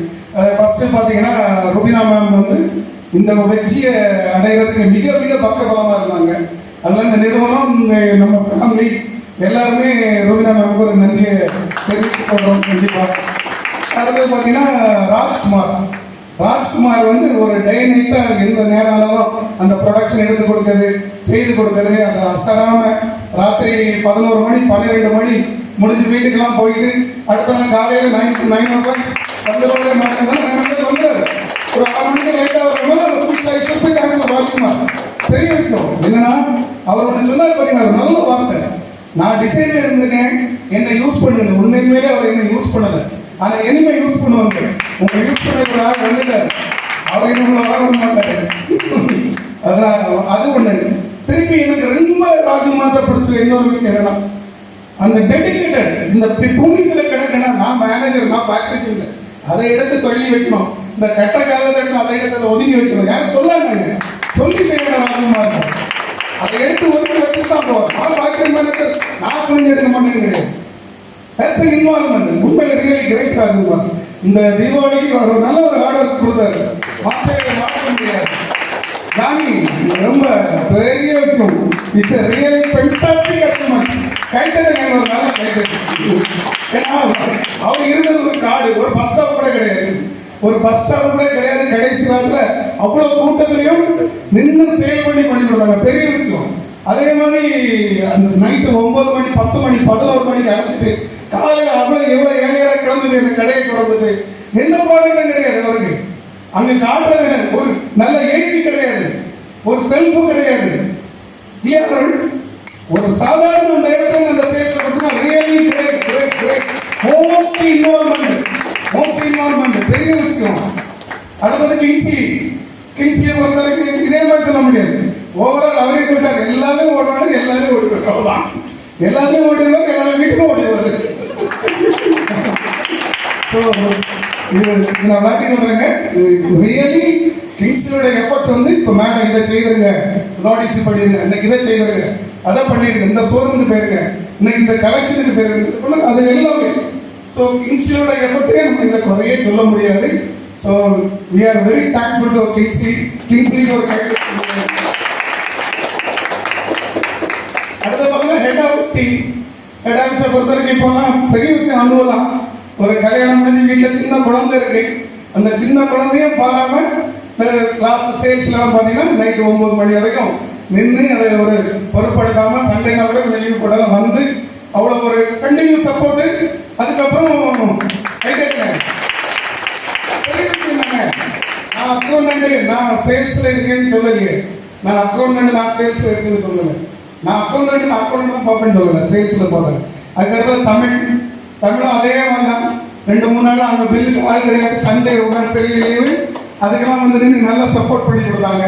ஃபர்ஸ்ட் பார்த்தீங்கன்னா ருபினா மேம் வந்து இந்த வெற்றியை அடைகிறதுக்கு மிக மிக பக்கபலமாக இருந்தாங்க. அதனால இந்த நிறுவனம், நம்ம ஃபேமிலி எல்லாருமே ருபினா மேமுக்கு ஒரு நன்றியை தெரிவித்து சொல்கிறோம் கண்டிப்பாக. அடுத்தது பார்த்தீங்கன்னா ராஜ்குமார் வந்து ஒரு டே நைட்டாக எந்த நேரம் ஆனாலும் அந்த ப்ரொடக்ஷன் எடுத்து கொடுக்குறது, செய்து கொடுக்குறது, அந்த அசராமல் ராத்திரி 11 மணி 12 மணி முடிஞ்சு வீட்டுக்கெல்லாம் போயிட்டு அடுத்த நாள் காலையில் 9 o'clock வந்துடுவாங்க. வந்துடுறாரு. ஒரு 6 மணிக்கு லேட்டாக வரணும். ராஜ்குமார் பெரிய விஷயம் என்னன்னா, அவர் ஒன்று சொன்னார் பார்த்தீங்கன்னா, அது நல்ல வார்த்தை. நான் டிசைன்ல இருந்திருக்கேன், என்னை யூஸ் பண்ணுங்க. உண்மையிலே அவர் என்ன யூஸ் பண்ணலை, ஆனால் இனிமே யூஸ் பண்ணுவாங்க. உங்களை யூஸ் பண்ண ஆள் வந்துட்டார், அவர் என்ன வர மாட்டாரு. அதான் அது ஒண்ணு. திருப்பி எனக்கு ரொம்ப ராஜ்குமார்ட்ட பிடிச்ச இன்னொரு விஷயம் என்னன்னா, அந்த டெடிகேட்டட். இந்த பூமிக்குள்ள கிடக்குன்னா நான் மேனேஜர், நான் ஃபேக்டரி இல்லை, அதை எடுத்து தள்ளி வைக்கணும். இந்த சட்ட காலத்தை அதை எடுத்து ஒதுங்கி வைக்கணும். யாரும் சொல்லாங்க, சொல்லி செய்யணும். ராஜ்குமார் அதை எடுத்து ஒதுக்கி வச்சுதான் போவார். நான் ஃபேக்டரி மேனேஜர், நான் கொஞ்சம் எடுக்க மாட்டேன்னு கிடையாது. That's an involvement. உண்மையில ரியலி கிரேட் ராஜ்குமார். இந்த தீபாவளிக்கு அவர் நல்ல ஒரு ஹார்ட் ஒர்க் கொடுத்தாரு, மாற்ற முடியாது. ஜானி ரொம்ப பெரிய விஷயம். It's a really fantastic customer. கைத்தட்டங்க, ஒரு நல்ல கைத்தட்டு. ஏன்னா அவர் இருந்தது ஒரு காடு, ஒரு பஸ் ஸ்டாப் கூட கிடையாது, கடைசி நேரத்துல அவ்வளவு கூட்டத்திலையும் நின்று சேல் பண்ணி கொடுத்தாங்க, பெரிய விஷயம். அதே மாதிரி அந்த நைட்டு 9 மணி 10 மணி 11 மணிக்கு அடைச்சிட்டு காலையில் அவ்வளவு எவ்வளவு ஏழையாக கிளம்பி அந்த கடையை திறந்துட்டு எந்த ப்ராடக்டும் கிடையாது அவருக்கு. அங்க காட்டுறது ஒரு நல்ல ஏசி கிடையாது, ஒரு செல்ஃபு கிடையாது. ஒரு சாதாரண நேரத்தில் அந்த சேல்ஸ் பார்த்தீங்கன்னா ரியலி கிரேட். மோஸ்ட் இன்வால்வ்மெண்ட் பெரிய விஷயம். அடுத்தது கிங்ஸ்லியை பொறுத்தவரைக்கும் இதே மாதிரி சொல்ல முடியாது. ஓவரால் அவரே சொல்லிட்டார், எல்லாமே ஓடுவாங்க, எல்லாமே ஓடுவாங்க, அவ்வளவுதான். எல்லாமே ஓடிடுவாங்க, எல்லாமே வீட்டுக்கும் ஓடிடுவாரு. நான் வாட்டி சொல்றேங்க, ரியலி கிங்ஸ்லியோட எஃபர்ட் வந்து இப்போ மேடம் இதை செய்திருங்க, நோட்டீஸ் பண்ணிருங்க, இன்னைக்கு இதை செய்திருங்க, அதை பண்ணிருங்க, இந்த ஷோரூமுக்கு போயிருங்க, இன்னைக்கு இந்த கலெக்ஷனுக்கு போயிருங்க, அது எல்லாமே. ஸோ கிங்ஸ்லியோட எஃபர்ட்டே நம்ம இதை குறையே சொல்ல முடியாது. So we are very thankful to Kingsley ஒரு கைது. அடுத்த பார்த்தீங்கன்னா ஹெட் ஆஃபீஸை பொறுத்த வரைக்கும் இப்போலாம் பெரிய விஷயம் அனுபவம். ஒரு கல்யாணம் முடிஞ்சு வீட்டில் சின்ன குழந்தை இருக்கு, அந்த சின்ன குழந்தையும் பாராம லாஸ்ட் சேல்ஸ்லாம் பார்த்தீங்கன்னா நைட்டு 9 மணி வரைக்கும் நின்று அதை ஒரு பொருட்படுத்தாம சண்டைனா கூட இந்த லீவ் போடலாம் வந்து அவ்வளோ ஒரு கண்டினியூ சப்போர்ட்டு. அதுக்கப்புறம் கைதட்டேன், பெரிய விஷயம் தானே. நான் அக்கௌண்டன்ட், நான் சேல்ஸ்ல இருக்கேன்னு சொல்லலையே, நான் அக்கௌண்டன்ட், நான் சேல்ஸ்ல இருக்குன்னு சொல்லலை. நான் அக்கௌண்டன்ட் தான் பார்ப்பேன்னு சொல்லலை, சேல்ஸ்ல பார்த்தேன். அதுக்கடுத்து தமிழும் அதே மாதிரி தான். 2-3 நாள் அங்கே பில்லுக்கு ஆள் கிடையாது, சண்டே ஒரு நாள் சரி லீவு, அதுக்கெல்லாம் வந்து நின்று நல்லா சப்போர்ட் பண்ணி கொடுத்தாங்க,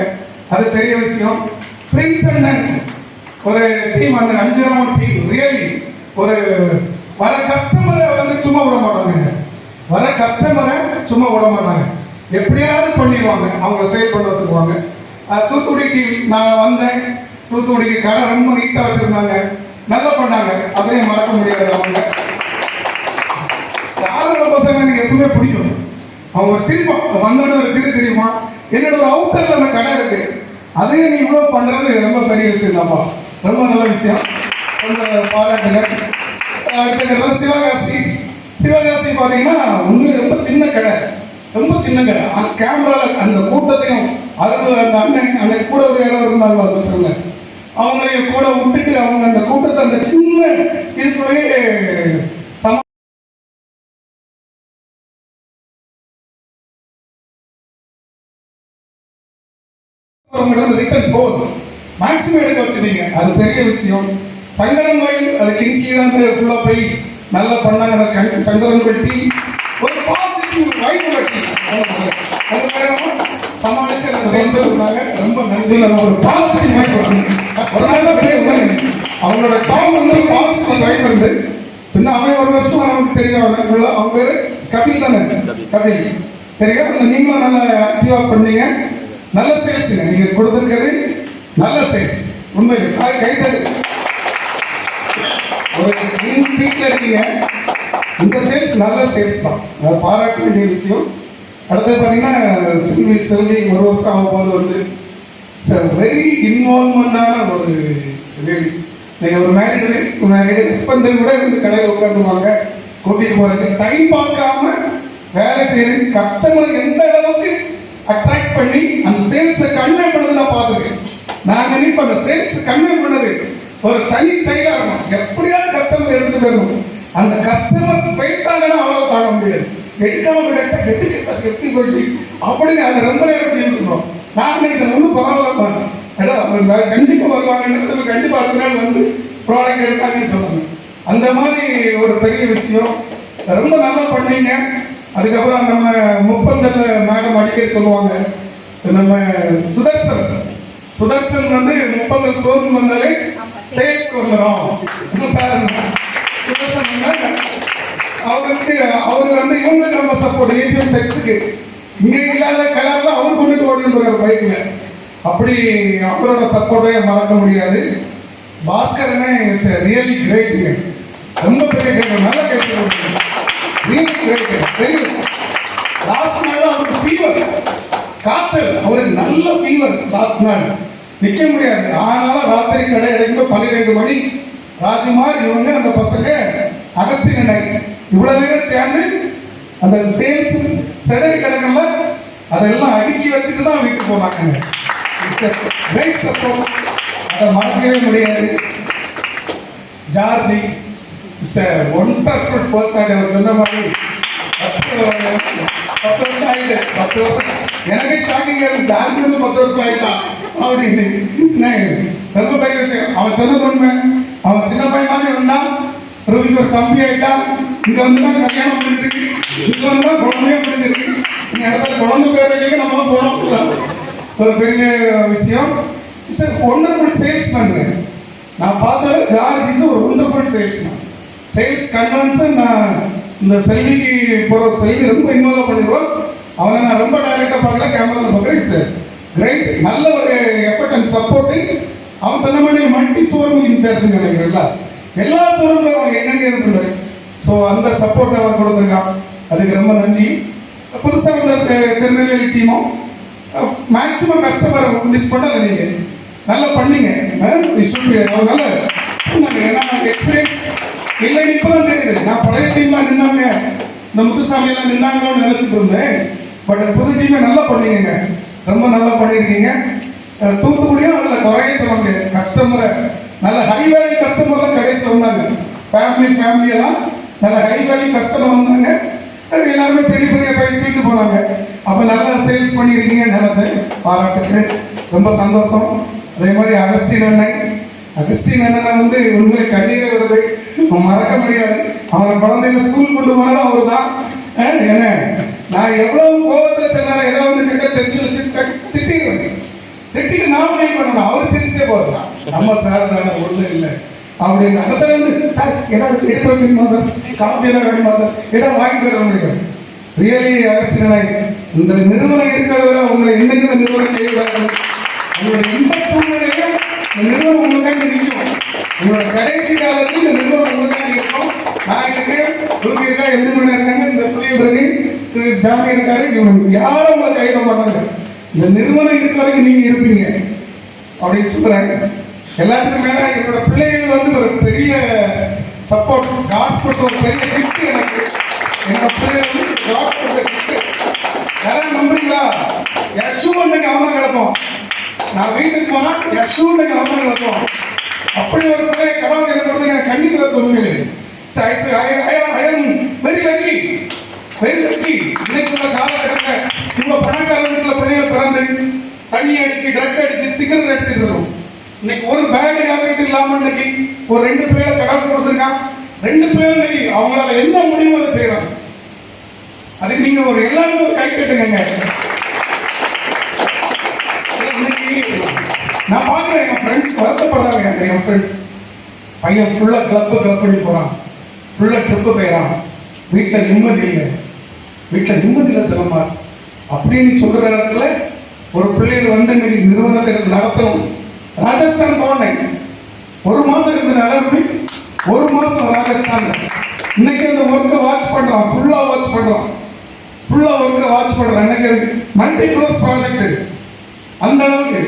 அது பெரிய விஷயம். பிரின்ஸ் அண்ட் ஒரு டீம், அந்த 5 டீம் ரியலி ஒரு வர கஸ்டமரை வந்து சும்மா விட மாட்டாங்க, எப்படியாவது பண்ணிடுவாங்க, அவங்கள சேல் பண்ண வச்சுக்குவாங்க. தூத்துக்குடி டீம், நான் வந்தேன், தூத்துக்குடிக்கு கடை ரொம்ப நீட்டாக வச்சிருந்தாங்க, நல்லா பண்ணாங்க, அதையும் மறக்க முடியாது. அவங்க ஆரம்ப பசங்க எனக்கு எப்பவுமே பிடிக்கும். அவங்க சிரிப்பான், வந்தோட ஒரு சிரி தெரியுமா, என்னோட ஒரு அவுட்டர்ல அந்த கடை இருக்கு, அதையும் நீ இவ்வளவு பண்றது ரொம்ப பெரிய விஷயம் தான்ப்பா, ரொம்ப நல்ல விஷயம், கொஞ்சம் பாராட்டுகள். அடுத்த சிவகாசி பார்த்தீங்கன்னா உண்மையில ரொம்ப சின்ன கடை, கேமரால அந்த கூட்டத்தையும் அது அந்த அன்னைக்கு கூட ஒரு யாரோ இருந்தாங்க அந்த சொல்ல அவங்களையும் கூட விட்டுட்டு அவங்க அந்த கூட்டத்தை அந்த சின்ன இதுக்குள்ளேயே ரிட்டர்ன் போகுது மேக்ஸிமம் எடுக்க வச்சுட்டீங்க, அது பெரிய விஷயம். சங்கரன் கோயில் அது கிங்ஸ்லி தான் ஃபுல்லா போய் நல்லா பண்ணாங்க. அந்த சங்கரன் வெட்டி ஒரு பாசிட்டிவ் வைப் வெட்டி சமாளிச்சு அந்த சேர்ந்து இருந்தாங்க. ரொம்ப நன்றி. ஒரு பாசிட்டிவ் வைப் ஒரு நல்ல பேர் அவங்களோட டாம் வந்து பாசிட்டிவ் வைப் வந்து பின்ன அவன் ஒரு வருஷம் நமக்கு தெரியும். அவங்க பேரு கபில் தானே, கபில் தெரியும். நீங்களும் நல்லா ஆக்டிவா பண்ணீங்க. நல்ல சேல்ஸ் நீங்க கொடுத்திருக்கிறது, நல்ல சேல்ஸ். உண்மையிலே கைத்தறி ஒரு வீட்டில் இருக்கீங்க, இந்த சேல்ஸ் நல்ல சேல்ஸ் தான், அதை பாராட்ட வேண்டிய விஷயம். அடுத்தது பார்த்தீங்கன்னா செல்வி ஒரு வருஷம் ஆகும்போது வந்து வெரி இன்வால்வ்மெண்டான ஒரு லேடி. நீங்கள் ஒரு மேரிடு ஹஸ்பண்டு கூட வந்து கடையில் உட்காந்துவாங்க, கூட்டிகிட்டு போகிறதுக்கு டைம் பார்க்காம வேலை செய்யறது, கஸ்டமர் எந்த அளவுக்கு அட்ராக்ட் பண்ணி அந்த சேல்ஸை கன்வே பண்ணது நான் பார்த்துருக்கேன். நாங்கள் நினைப்போம் அந்த சேல்ஸ் கன்வே பண்ணது ஒரு தனி ஸ்டைலாக இருக்கும். எப்படியாவது கஸ்டமர் எடுத்துட்டு போயிடணும். அந்த கஸ்டமர் போயிட்டாங்கன்னா அவ்வளோ தாங்க முடியாது. எடுக்காம போயிட்டா சார் எதுக்கு சார் எப்படி போயிடுச்சு அப்படின்னு அதை ரொம்ப நேரம் கேட்டுருக்கோம். நான் நினைக்கிறேன் ஒன்றும் பரவாயில்ல, கண்டிப்பாக வருவாங்கன்னு கண்டிப்பாக அடுத்த நாள் வந்து ப்ராடக்ட் எடுத்தாங்கன்னு சொன்னாங்க. அந்த மாதிரி ஒரு பெரிய விஷயம். ரொம்ப நல்லா பண்ணீங்க. அதுக்கப்புறம் நம்ம முப்பந்தல்ல மேடம் அடிக்கடி சொல்லுவாங்க, நம்ம சுதர்சன் வந்து முப்பந்தல் சோர்ந்து வந்தாலே சேல்ஸ் வந்துடும். சுதர்சன் அவருக்கு வந்து இவங்களுக்கு நம்ம சப்போர்ட் ஏடிஎம் டெக்ஸுக்கு இங்கே இல்லாத கலர்ல அவர் கொண்டுட்டு ஓடி வந்துடுறாரு பைக்ல. அப்படி அவரோட சப்போர்ட்டை மறக்க முடியாது. பாஸ்கரனே ரியலி கிரேட்டுங்க, ரொம்ப பெரிய கேட்க நல்ல கேட்க ரியலி கிரேட். லாஸ்ட் நாள் அவருக்கு ஃபீவர், காய்ச்சல், அவருக்கு நல்ல ஃபீவர். லாஸ்ட் நாள் நிற்க முடியாது. ஆனாலும் ராத்திரி கடை அடைக்கும் 12 மணி ராஜுமார் இவங்க அந்த பசங்க அகஸ்தியனை இவ்வளவு நேரம் சேர்ந்து அந்த சேல்ஸ் செடை கிடக்கல அதெல்லாம் அடுக்கி வச்சுட்டு தான் வீட்டுக்கு போனாங்க. கிரேட் சப்போர்ட், அதை மறக்கவே முடியாது. ஜார்ஜி இஸ் a wonderful person. அவர் சொன்ன மாதிரி 10 வருஷம் ஆயிட்டு, 10 வருஷம் எனக்கே ஷாக்கிங் இருக்கு. ஜார்ஜி வந்து 10 வருஷம் ஆயிட்டான் அப்படின்னு ரொம்ப பெரிய விஷயம். அவன் சொன்னது உண்மை. அவன் சின்ன பையன் மாதிரி வந்தான், ரூபிக்கு ஒரு தம்பி ஆயிட்டான். இங்க வந்துதான் கல்யாணம் முடிஞ்சிருக்கு, இங்க வந்துதான் குழந்தையும் முடிஞ்சிருக்கு. இந்த இடத்துல குழந்தை பேருக்கு நம்ம போனோம். ஒரு பெரிய விஷயம். It's a wonderful salesman. நான் பார்த்தது ஜார்ஜ் ஒரு wonderful salesman. சேல்ஸ் கன்வென்ஷன் நான் இந்த செல்விக்கு போகிற செல்வி ரொம்ப இன்வால்வ் பண்ணிடுவோம். அவனை நான் ரொம்ப டைரக்டாக பார்க்கல, கேமராவில் பார்க்குறேன். சார் கிரேட், நல்ல ஒரு எஃபர்ட் அண்ட் சப்போர்ட்டிங். அவன் சொன்ன மாதிரி மல்டி ஷோரூம் இன்சார்ஜ் நினைக்கிறேன்ல, எல்லா ஷோரூம்லையும் அவன் எங்கெங்கே இருப்பாரு. ஸோ அந்த சப்போர்ட் அவன் கொடுத்துருக்கான், அதுக்கு ரொம்ப நன்றி. புதுசாக வந்த திருநெல்வேலி டீமும் மேக்ஸிமம் கஸ்டமரை மிஸ் பண்ணலை. நீங்கள் நல்லா பண்ணீங்க. அவன் நல்ல ஏன்னா எக்ஸ்பீரியன்ஸ் இல்லைன்னு இப்போதான் தெரியுது. நான் பழைய டீம்லாம் நின்னாங்க, இந்த முத்துசாமியெல்லாம் நின்னாங்கன்னு நினச்சிட்டு இருந்தேன். பட் புது டீமே நல்லா பண்ணீங்க, ரொம்ப நல்லா பண்ணியிருக்கீங்க. தூத்துக்குடியும் அதில் குறைய சொல்ல முடியாது. கஸ்டமரை நல்ல ஹை வேல்யூ கஸ்டமர்லாம் கடைசியில் வந்தாங்க. ஃபேமிலியெல்லாம் நல்ல ஹை வேல்யூ கஸ்டமர் வந்தாங்க. எல்லாருமே பெரிய பெரிய பைக் தூக்கிட்டு போனாங்க. அப்போ நல்லா சேல்ஸ் பண்ணியிருக்கீங்கன்னு நினச்சேன். பாராட்டுக்கிறேன், ரொம்ப சந்தோஷம். அதே மாதிரி அகஸ்டின் அண்ணனை வந்து உண்மையை கண்ணீரை வருது, மறக்க முடியாது. அவனை குழந்தைங்க ஸ்கூல் கொண்டு போனதும் அவர் தான். என்ன நான் எவ்வளவு கோபத்தில் சொன்னாலும் ஏதாவது கிட்ட டென்ஷன் வச்சு திட்டிட்டு நான் மெயில் பண்ணணும். அவர் சிரிச்சே போகிறான், நம்ம சார் தானே ஒன்றும் இல்லை அப்படின்னு. அந்த வந்து சார் ஏதாவது எடுத்து வைக்கணுமா சார், காஃபி ஏதாவது வேணுமா சார், ஏதாவது வாங்கிட்டு வர முடியும். ரியலி அகஸ்டின் இந்த நிறுவனம் இருக்கிறவரை உங்களை இன்னைக்கு இந்த நிறுவனம் செய்யக்கூடாது. உங்களுடைய இந்த சூழ்நிலையும் இந்த நிறுவனம் உங்களுக்காக நிற்கும். உங்களோட கடைசி காலத்தில் இந்த நிறுவனம் உங்களுக்காக இருக்கும். நான் இருக்கேன், ரூபி இருக்கா, எப்படி இருக்காங்க, இந்த புள்ளிகள் இருக்கு, ஜாமி இருக்காரு, இவங்க யாரும் உங்களை கைவிட மாட்டாங்க. இந்த நிறுவனம் இருக்க வரைக்கும் நீங்க இருப்பீங்க அப்படின்னு சொல்றாங்க. எல்லாத்துக்கும் மேல என்னோட பிள்ளைகள் வந்து ஒரு பெரிய சப்போர்ட். காசு கொடுத்த ஒரு பெரிய கிஃப்ட் எனக்கு. என்னோட பிள்ளைகள் வந்து காசு கொடுத்த கிஃப்ட். யாரும் நம்புறீங்களா? என் ஷூ அன்னைக்கு அவன் தான் கிடப்போம். நான் வீட்டுக்கு போனா என் ஷூ அன்னைக்கு அவன் தான் கிடப்போம். அப்படி ஒரு பிள்ளைய கடவுள் எனக்கு கொடுத்து எனக்கு கண்டிப்பா தோணுது. Very lucky, very lucky. இன்னைக்கு உள்ள காலகட்டத்தில் இவ்வளவு பணக்கார வீட்டுல பிள்ளைகள் பிறந்து தண்ணி அடிச்சு ட்ரக் அடிச்சு சிகரெட் அடிச்சுட்டு இருக்கோம். இன்னைக்கு ஒரு பேக் ஹேபிட் இல்லாம இன்னைக்கு ஒரு 2 பிள்ளைகளை கடவுள் கொடுத்துருக்கான். 2 பிள்ளைகள் இன்னைக்கு அவங்களால என்ன முடியுமோ அதை செய்யறாங்க. அதுக்கு நீங்க ஒரு எல்லாரும் ஒரு கை கட்டுங்க. இன்னைக்கு நான் பாக்குறேன் என் ஃப்ரெண்ட்ஸ் வருத்தப்படுறாங்க. என் ஃப்ரெண்ட்ஸ் பையன் ஃபுல்லா கிளப் பண்ணி போறான், ஃபுல்லா ட்ரிப்பு போயிடறான், வீட்டில் நிம்மதி இல்லை, வீட்டில் நிம்மதியில் சிலம்பா அப்படின்னு சொல்ற இடத்துல ஒரு பிள்ளைகள் வந்து இன்னைக்கு நிறுவனத்தை நடத்தணும். ராஜஸ்தான் போனேன், 1 மாசம் இருந்த நிலைமை, 1 மாசம் ராஜஸ்தான். இன்னைக்கு அந்த ஒர்க்கை வாட்ச் பண்றான், ஃபுல்லா வாட்ச் பண்றான், ஃபுல்லா ஒர்க்கை வாட்ச் பண்றான். எனக்கு மல்டி க்ரோஸ் ப்ராஜெக்ட் அந்த அளவுக்கு.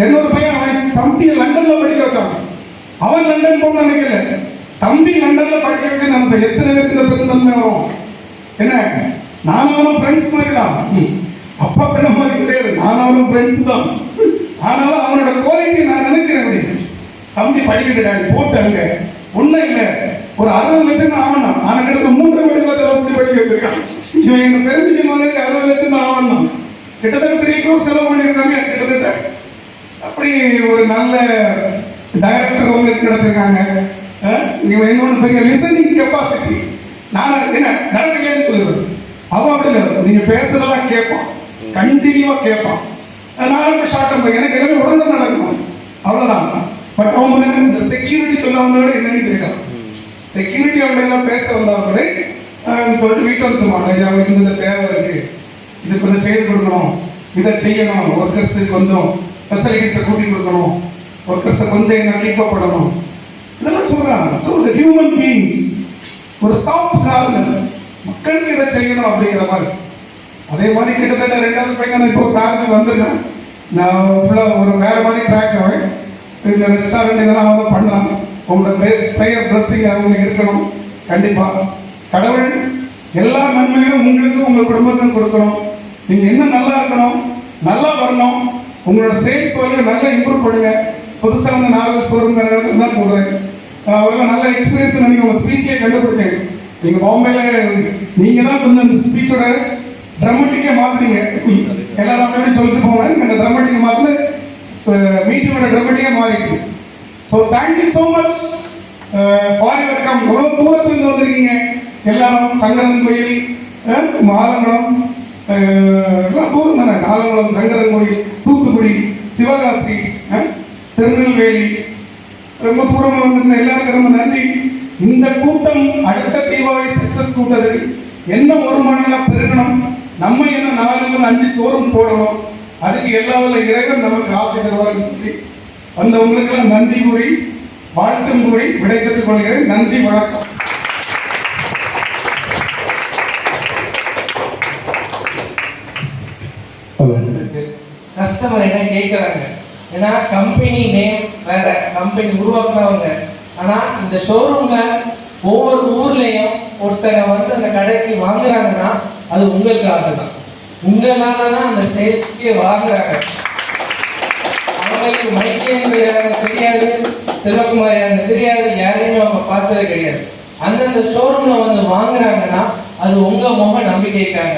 என்னோட பையன் அவன் தம்பியை லண்டன்ல படிக்க வச்சான். அவன் லண்டன் போக நினைக்கல, தம்பி லண்டன்ல படிக்க வைக்க நினைச்ச. எத்தனை பேருக்கு இந்த பெருந்தன்மை வரும்? என்ன நானும் அவனும் ஃப்ரெண்ட்ஸ் மாதிரி தான். அப்பா பிள்ளை மாதிரி கிடையாது, நானும் அவனும் ஃப்ரெண்ட்ஸ் தான். ஆனாலும் அவனோட குவாலிட்டி நான் நினைக்கிறேன். தம்பி படிக்கிட்டு டாடி போட்டு அங்க ஒன்றும் இல்லை, ஒரு 60 லட்சம் தான் ஆகணும். ஆனா கிட்ட 3 மணி படிக்க வச்சிருக்கான். இவன் எங்க பெர்மிஷன் வாங்க 60 லட்சம் தான் ஆகணும். கிட்டத்தட்ட 3 crore செலவு பண்ணியிருக்காங்க கிட்டத்தட்ட. அப்படி ஒரு நல்ல டைரக்டர் உங்களுக்கு கிடைச்சிருக்காங்க. இன்னொன்று பெரிய லிசனிங் கெப்பாசிட்டி. நான் என்ன நடக்கலைன்னு சொல்லுவேன். அவன் அப்படி இல்லை, நீங்க பேசுறதெல்லாம் கேட்பான், கண்டினியூவா கேட்பான். நான் ஷார்ட் எனக்கு எல்லாமே உடனே நடக்கணும், அவ்வளவுதான். பட் அவங்க இந்த செக்யூரிட்டி சொல்ல வந்தோட என்னன்னு தெரியாது. செக்யூரிட்டி அவங்க எல்லாம் பேச வந்தவங்களே சொல்லிட்டு வீட்டில் வந்து சொல்லுவாங்க, அவங்களுக்கு இந்த தேவை இருக்கு, இது கொஞ்சம் செய்து கொடுக்கணும், இதை செய்யணும், ஒர்க்கர்ஸு கொஞ்சம் ஃபெசிலிட்டிஸை கூட்டி கொடுக்கணும், ஒர்க்கர்ஸை கொஞ்சம் என்ன கீப் அப் பண்ணணும், இதெல்லாம் சொல்றாங்க. ஸோ த ஹியூமன் பீயிங்ஸ் ஒரு சாஃப்ட் கார்னர், மக்களுக்கு இதை செய்யணும் அப்படிங்கிற மாதிரி. அதே மாதிரி கிட்டத்தட்ட 2வது பையன் இப்போ சார்ஜ் வந்திருக்கான். நான் ஃபுல்லாக ஒரு வேற மாதிரி ட்ராக் ஆவேன். இந்த ரெஸ்டாரண்ட் இதெல்லாம் வந்து பண்ணலாம். உங்களோட ப்ரேயர் பிளஸ்ஸிங் அவங்களுக்கு இருக்கணும். கண்டிப்பாக கடவுள் எல்லா நன்மைகளும் உங்களுக்கு உங்கள் குடும்பத்துக்கும் கொடுக்கணும். நீங்கள் இன்னும் நல்லா இருக்கணும், நல்லா வரணும், உங்களோட சேல்ஸ் வழியை நல்லா இம்ப்ரூவ் பண்ணுங்க. புதுசாக வந்து நார்மல் ஷோரூம்ங்கிற தான் சொல்கிறேன். அவரெல்லாம் நல்ல எக்ஸ்பீரியன்ஸ் நீங்கள் உங்கள் ஸ்பீச்லேயே கண்டுபிடிச்சேன். நீங்கள் பாம்பேல நீங்கள் தான் கொஞ்சம் இந்த ஸ்பீச்சோட ட்ராமட்டிக்கே மாற்றுறீங்க. எல்லாரும் அப்படி சொல்லிட்டு போவாங்க, அந்த ட்ராமட்டிக்கை மாற்றின மீட்டிங்கோட ட்ராமட்டிக்கே மாறிட்டு. So thank you so much for your come. எவ்வளோ தூரத்துலேருந்து வந்திருக்கீங்க எல்லாரும். சங்கரன் கோயில், ஆலங்குளம், எல்லாம் தூரம் தானே. ஆலங்குளம், சங்கரன் கோயில், தூத்துக்குடி, சிவகாசி, திருநெல்வேலி, ரொம்ப தூரமாக வந்திருந்த எல்லாருக்கும் ரொம்ப நன்றி. இந்த கூட்டம் அடுத்த தீபாவளி சக்சஸ் கூட்டத்துக்கு என்ன ஒரு மணிலாம் பெருகணும், நம்ம என்ன 4-5 ஷோரூம் போடணும், அதுக்கு எல்லா இறைவன் நமக்கு ஆசை தருவார்னு சொல்லி வந்தவங்களுக்கெல்லாம் நன்றி கூறி வாழ்த்தும் கூறி விடைபெற்றுக் கொள்கிறேன். நன்றி, வணக்கம். கஸ்டமர் என்ன கேட்குறாங்க, ஏன்னா கம்பெனி நேம் வேற, கம்பெனி உருவாக்குறவங்க. ஆனா இந்த ஷோரூம்ல ஒவ்வொரு ஊர்லயும் ஒருத்தங்க வந்து அந்த கடைக்கு வாங்குறாங்கன்னா அது உங்களுக்காக தான், உங்களால தான் அந்த சேல்ஸ்க்கே வாங்குறாங்க. அவங்களுக்கு மைக்கேந்திர தெரியாது, செல்வகுமார் யாருன்னு தெரியாது, யாரையுமே அவங்க பார்த்தது கிடையாது. அந்தந்த ஷோரூம்ல வந்து வாங்குறாங்கன்னா அது உங்க முக நம்பிக்கைக்காக,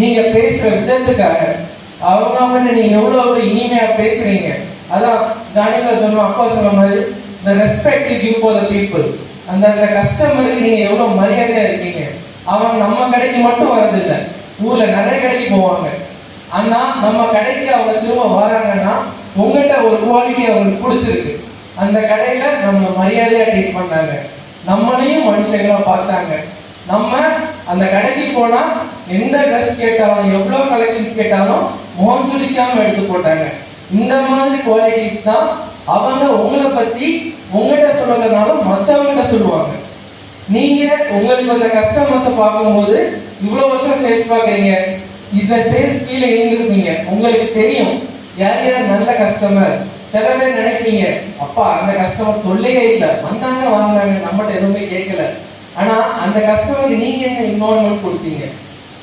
நீங்க பேசுற விதத்துக்காக. அவங்க நீங்க எவ்வளவு இனிமையா பேசுறீங்க. அதான் தானிஷா சொன்ன, அப்பா சொன்ன மாதிரி the respect you give for the people. அந்த கஸ்டமருக்கு நீங்க எவ்வளவு மரியாதையா இருக்கீங்க. அவங்க நம்ம கடைக்கு மட்டும் வரதில்லை, ஊர்ல நிறைய கடைக்கு போவாங்க. ஆனா நம்ம கடைக்கு அவங்க திரும்ப வராங்கன்னா உங்கள்கிட்ட ஒரு குவாலிட்டி அவங்களுக்கு பிடிச்சிருக்கு. அந்த கடையில நம்ம மரியாதையா ட்ரீட் பண்ணாங்க, நம்மளையும் மனுஷங்களா பார்த்தாங்க. நம்ம அந்த கடைக்கு போனா எந்த ட்ரெஸ் கேட்டாலும் எவ்வளவு கலெக்ஷன்ஸ் கேட்டாலும் முகம் சுளிக்காம எடுத்து போட்டாங்க. இந்த மாதிரி குவாலிட்டிஸ் தான் அவங்க உங்களை பத்தி உங்ககிட்ட சொல்லலைனாலும் மற்றவங்ககிட்ட சொல்லுவாங்க. நீங்க உங்களுக்கு அந்த கஸ்டமர்ஸை பார்க்கும்போது இவ்வளவு வருஷம் சேல்ஸ் பார்க்குறீங்க, இந்த சேல்ஸ் ஃபீல்ல இருந்திருப்பீங்க, உங்களுக்கு தெரியும் யார் யார் நல்ல கஸ்டமர். சில பேர் நினைப்பீங்க, அப்பா அந்த கஸ்டமர் தொல்லையே இல்லை, வந்தாங்க வாங்கினாங்க, நம்மகிட்ட எதுவுமே கேட்கல. ஆனா அந்த கஸ்டமருக்கு நீங்க என்ன இன்வால்வ்மெண்ட் கொடுத்தீங்க,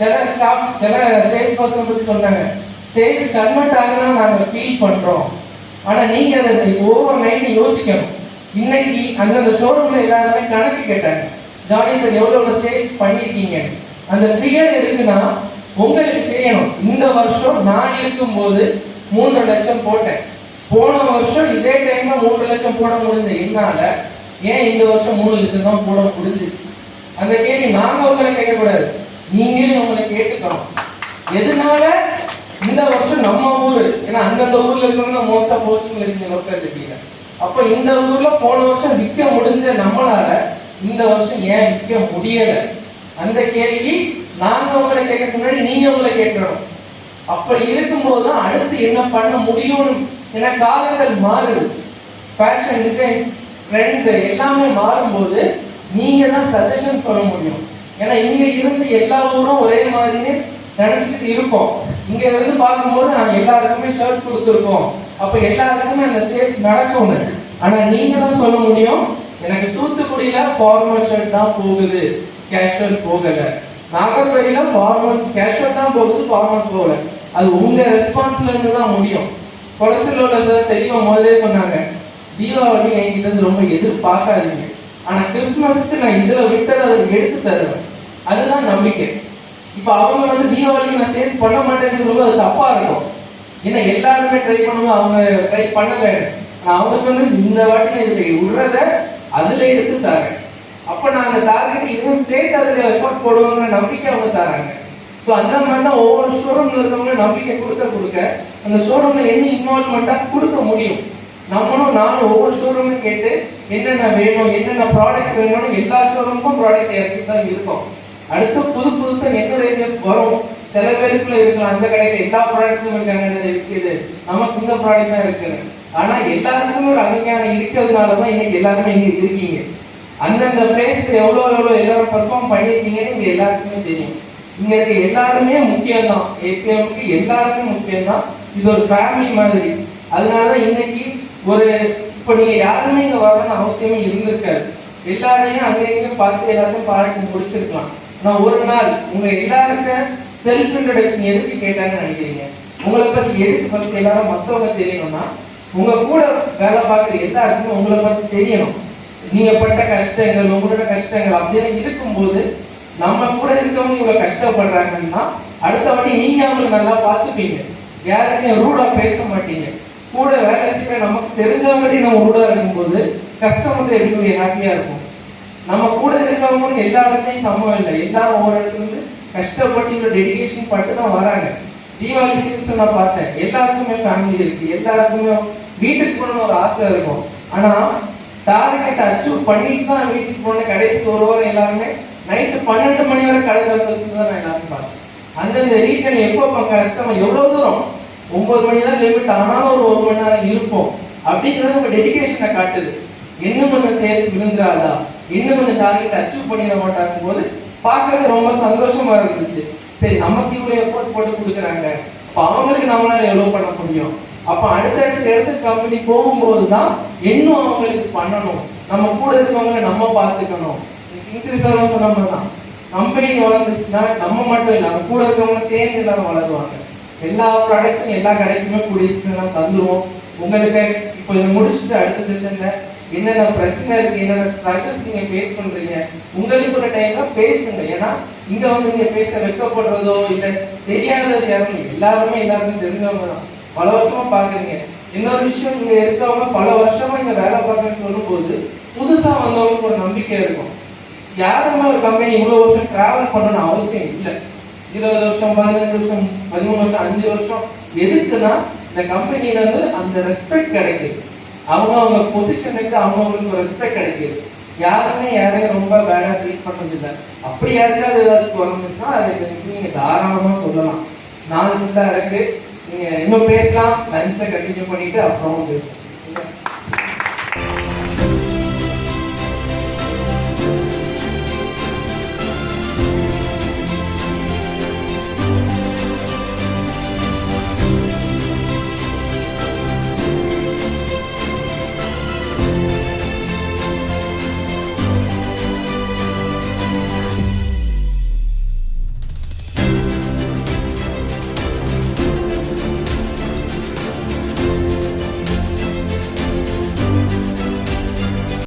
சில ஸ்டாஃப் சில சேல்ஸ் பர்சன் பத்தி சொன்னாங்க, சேல்ஸ் கன்வெர்ட் ஆகலாம் நாங்க ஃபீல் பண்றோம். ஆனா நீங்க அதை ஓவர் நைட் யோசிக்கணும். இன்னைக்கு அந்தந்த ஷோரூம்ல எல்லாருமே கணக்கு கேட்டாங்க, ஜானி சார் எவ்வளவு சேல்ஸ் பண்ணிருக்கீங்க. அந்த ஃபிகர் எதுக்குன்னா உங்களுக்கு தெரியணும். இந்த வருஷம் நான் இருக்கும்போது 3 லட்சம் போட்டேன், போன வருஷம் இதே டைம்ல 3 லட்சம் போட முடிஞ்ச என்னால ஏன் இந்த வருஷம் 3 லட்சம் தான் போட முடிஞ்சிச்சு. அந்த கேள்வி நாங்க உங்களை கேட்கக்கூடாது, நீங்களே உங்களை கேட்டுக்கணும். எதனால இந்த வருஷம் நம்ம ஊரு, ஏன்னா அந்தந்த ஊர்ல இருக்கவங்க மோஸ்டா போஸ்டிங் இருக்கீங்க லோக்காலிட்டியில. அப்ப இந்த ஊர்ல போன வருஷம் விற்க முடிஞ்ச நம்மளால இந்த வருஷம் ஏன் விற்க முடியல, அந்த கேள்வி நாங்க உங்களை கேட்கறதுக்கு முன்னாடி நீங்க உங்களை கேட்கணும். அப்படி இருக்கும்போது தான் அடுத்து என்ன பண்ண முடியும். ஏன்னா காலங்கள் மாறுது, ஃபேஷன் டிசைன்ஸ் ட்ரெண்ட் எல்லாமே மாறும்போது நீங்க தான் சஜஷன் சொல்ல முடியும். ஏன்னா இங்க இருந்து எல்லா ஊரும் ஒரே மாதிரியே நினைச்சிட்டு இருப்போம். இங்க இருந்து பார்க்கும்போது நாங்க எல்லாருக்குமே ஷர்ட் கொடுத்துருக்கோம், அப்ப எல்லாருக்குமே அந்த சேல்ஸ் நடக்கும்னு. ஆனா நீங்க தான் சொல்ல முடியும், எனக்கு தூத்துக்குடியில ஃபார்மல் ஷர்ட் தான் போகுது, கேஷுவல் போகல. நாகர்கோயில ஃபார்மல் கேஷுவல் தான் போகுது, ஃபார்மல் போகல. அது உங்க ரெஸ்பான்ஸ்ல இருந்து தான் முடியும். கொலஸ்ட்ரோல சார் தெரியும் முதலே சொன்னாங்க, தீபாவளி என்கிட்ட இருந்து ரொம்ப எதிர்பார்க்காதீங்க, ஆனா கிறிஸ்துமஸ்க்கு நான் இதுல விட்டதை அதை எடுத்து தருவேன், அதுதான் நம்பிக்கை. இப்ப அவங்க வந்து தீபாவளிக்கு நான் சேல்ஸ் பண்ண மாட்டேன்னு சொல்லும்போது அது தப்பா இருக்கும். ஏன்னா எல்லாருமே ட்ரை பண்ணும்போது அவங்க ட்ரை பண்ணல, அவங்க சொன்னது இந்த வாட்டி நான் இதுல விடுறத அதுல எடுத்து தரேன். அப்ப நான் அந்த டார்கெட் இதுவும் சேர்த்து அதுல எஃபோர்ட் போடுவாங்கிற நம்பிக்கை அவங்க தராங்க. ஸோ அந்த மாதிரி தான் ஒவ்வொரு ஷோரூம்ல இருக்கவங்க நம்பிக்கை கொடுக்க அந்த ஷோரூம்ல என்ன இன்வால்வ்மெண்டா கொடுக்க முடியும். நம்மளும் நானும் ஒவ்வொரு ஷோரூமும் கேட்டு என்னென்ன வேணும், என்னென்ன ப்ராடக்ட் வேணும்னு எல்லா ஷோரூமுக்கும் ப்ராடக்ட் இறக்கிட்டு தான் இருக்கும். அடுத்து புதுசா என்ன ரேஞ்சஸ் வரும், சில பேருக்குள்ள இருக்கலாம் அந்த கடையில எல்லா ப்ராடக்ட்டும் இருக்காங்க இருக்குது, நமக்கு இந்த ப்ராடக்ட் தான் இருக்குன்னு. ஆனா எல்லாருக்குமே ஒரு அங்கீகாரம் இருக்கிறதுனாலதான் இன்னைக்கு எல்லாருமே இங்க இருக்கீங்க. அந்தந்த பிளேஸ்ல எவ்வளவு எல்லாரும் பெர்ஃபார்ம் பண்ணிருக்கீங்கன்னு இங்க எல்லாருக்குமே தெரியும். இங்க இருக்க எல்லாருமே முக்கியம் தான், ஏபிஎம்க்கு எல்லாருமே முக்கியம் தான். இது ஒரு ஃபேமிலி மாதிரி. அதனாலதான் இன்னைக்கு ஒரு இப்ப நீங்க யாருமே இங்க வரணும்னு அவசியமே இருந்திருக்காரு. எல்லாரையும் அங்க இங்க பார்த்து எல்லாத்தையும் பாராட்டி முடிச்சிருக்கலாம். ஆனா ஒரு நாள் உங்க எல்லாருக்கும் செல்ஃப் இன்ட்ரோடக்ஷன் எதுக்கு கேட்டாங்கன்னு நினைக்கிறீங்க? உங்களை பத்தி எதுக்கு ஃபர்ஸ்ட் எல்லாரும் மத்தவங்க தெரியணும்னா, உங்க கூட வேலை பார்க்குற எல்லாருக்குமே உங்களை பத்தி தெரியணும். நீங்க பட்ட கஷ்டங்கள், உங்களோட கஷ்டங்கள் அப்படின்னு இருக்கும்போது நம்ம கூட இருக்கவங்க இவ்வளவு கஷ்டப்படுறாங்கன்னா அடுத்த வாட்டி நீங்க அவங்களுக்கு நல்லா பார்த்துப்பீங்க, யார்கிட்டையும் ரூடா பேச மாட்டீங்க. கூட வேலை செய்ய நமக்கு தெரிஞ்சவங்கடி நம்ம ரூடா இருக்கும்போது கஸ்டமர் எப்படி ஹாப்பியா இருக்கும். நம்ம கூட இருக்கவங்க எல்லாருமே சமம் இல்லை, எல்லாரும் ஒவ்வொரு இடத்துல இருந்து கஷ்டப்பட்டு இவ்வளவு டெடிகேஷன் பட்டு தான் வராங்க. தீபாவளி சீசன் நான் பார்த்தேன், எல்லாருக்குமே ஃபேமிலி இருக்கு, எல்லாருக்குமே வீட்டுக்கு போகணும்னு ஒரு ஆசை இருக்கும். ஆனா டார்கெட் அச்சீவ் பண்ணிட்டு தான் வீட்டுக்கு போன கடைசி ஒரு வாரம் எல்லாருமே நைட்டு 12 மணி வரை கடை திறந்து தான் நான் எல்லாரும் பார்த்தேன். அந்தந்த ரீஜன் எப்போ கஸ்டமர் எவ்வளவு தூரம் 9 மணி தான் லிமிட், ஆனாலும் ஒரு 1 மணி நேரம் இருப்போம் அப்படிங்கிறது உங்க டெடிகேஷனை காட்டுது. இன்னும் கொஞ்சம் சேல்ஸ் விழுந்துடாதா, இன்னும் கொஞ்சம் டார்கெட் அச்சீவ் பண்ணிட மாட்டாங்க போது பார்க்கவே ரொம்ப சந்தோஷமா இருந்துச்சு. சரி நமக்கு இவ்வளவு எஃபோர்ட் போட்டு கொடுக்குறாங்க, அப்ப அவங்களுக்கு நம்மளால எவ்வளவு பண்ண முடியும். அப்ப அடுத்தடுத்த இடத்துக்கு கம்பெனி போகும்போது தான் இன்னும் அவங்களுக்கு பண்ணணும், நம்ம கூட இருக்கவங்களை நம்ம பார்த்துக்கணும். சொன்னோம்னா கம்பெனி வளர்ந்துச்சுன்னா நம்ம மட்டும் இல்லை, நம்ம கூட இருக்கவங்க சேர்ந்து எல்லாரும் வளருவாங்க. எல்லா ப்ராடக்டும் எல்லா கடைக்குமே கூடிய சீக்கிரம் தந்துருவோம். உங்களுக்கு இப்போ இதை முடிச்சுட்டு அடுத்த செஷன்ல என்னென்ன பிரச்சனை இருக்கு, என்னென்ன ஸ்ட்ரகிள்ஸ் நீங்க ஃபேஸ் பண்றீங்க, உங்களுக்கு ஒரு டைம்ல பேசுங்க. ஏன்னா இங்க வந்து நீங்க பேச வெட்கப்படுறதோ இல்லை தெரியாதது யாரும், எல்லாருமே எல்லாருக்கும் தெரிஞ்சவங்க தான், பல வருஷமா பாக்குறீங்க. இன்னொரு விஷயம், இங்க இருக்கவங்க பல வருஷமா இங்க வேலை பார்க்கறேன்னு சொல்லும் போது புதுசா வந்தவங்களுக்கு ஒரு நம்பிக்கை இருக்கும். யாருமே ஒரு கம்பெனி இவ்வளவு வருஷம் டிராவல் பண்ணணும்னு அவசியம் இல்லை. 20 வருஷம் 15 வருஷம் 13 வருஷம் 5 வருஷம் எதுக்குன்னா இந்த கம்பெனியில இருந்து அந்த ரெஸ்பெக்ட் கிடைக்குது, அவங்க பொசிஷனுக்கு அவங்களுக்கு ரெஸ்பெக்ட் கிடைக்குது. யாருமே யாரையும் ரொம்ப பேடா ட்ரீட் பண்ணது இல்லை. அப்படி யாருக்காவது ஏதாச்சும் குறைஞ்சிச்சுன்னா அதை நீங்க தாராளமா சொல்லலாம். 4 ஃபுல்லா இருக்கு, நீங்க இன்னும் பேசலாம். லஞ்சை கண்டினியூ பண்ணிட்டு அப்புறமா பேசலாம்.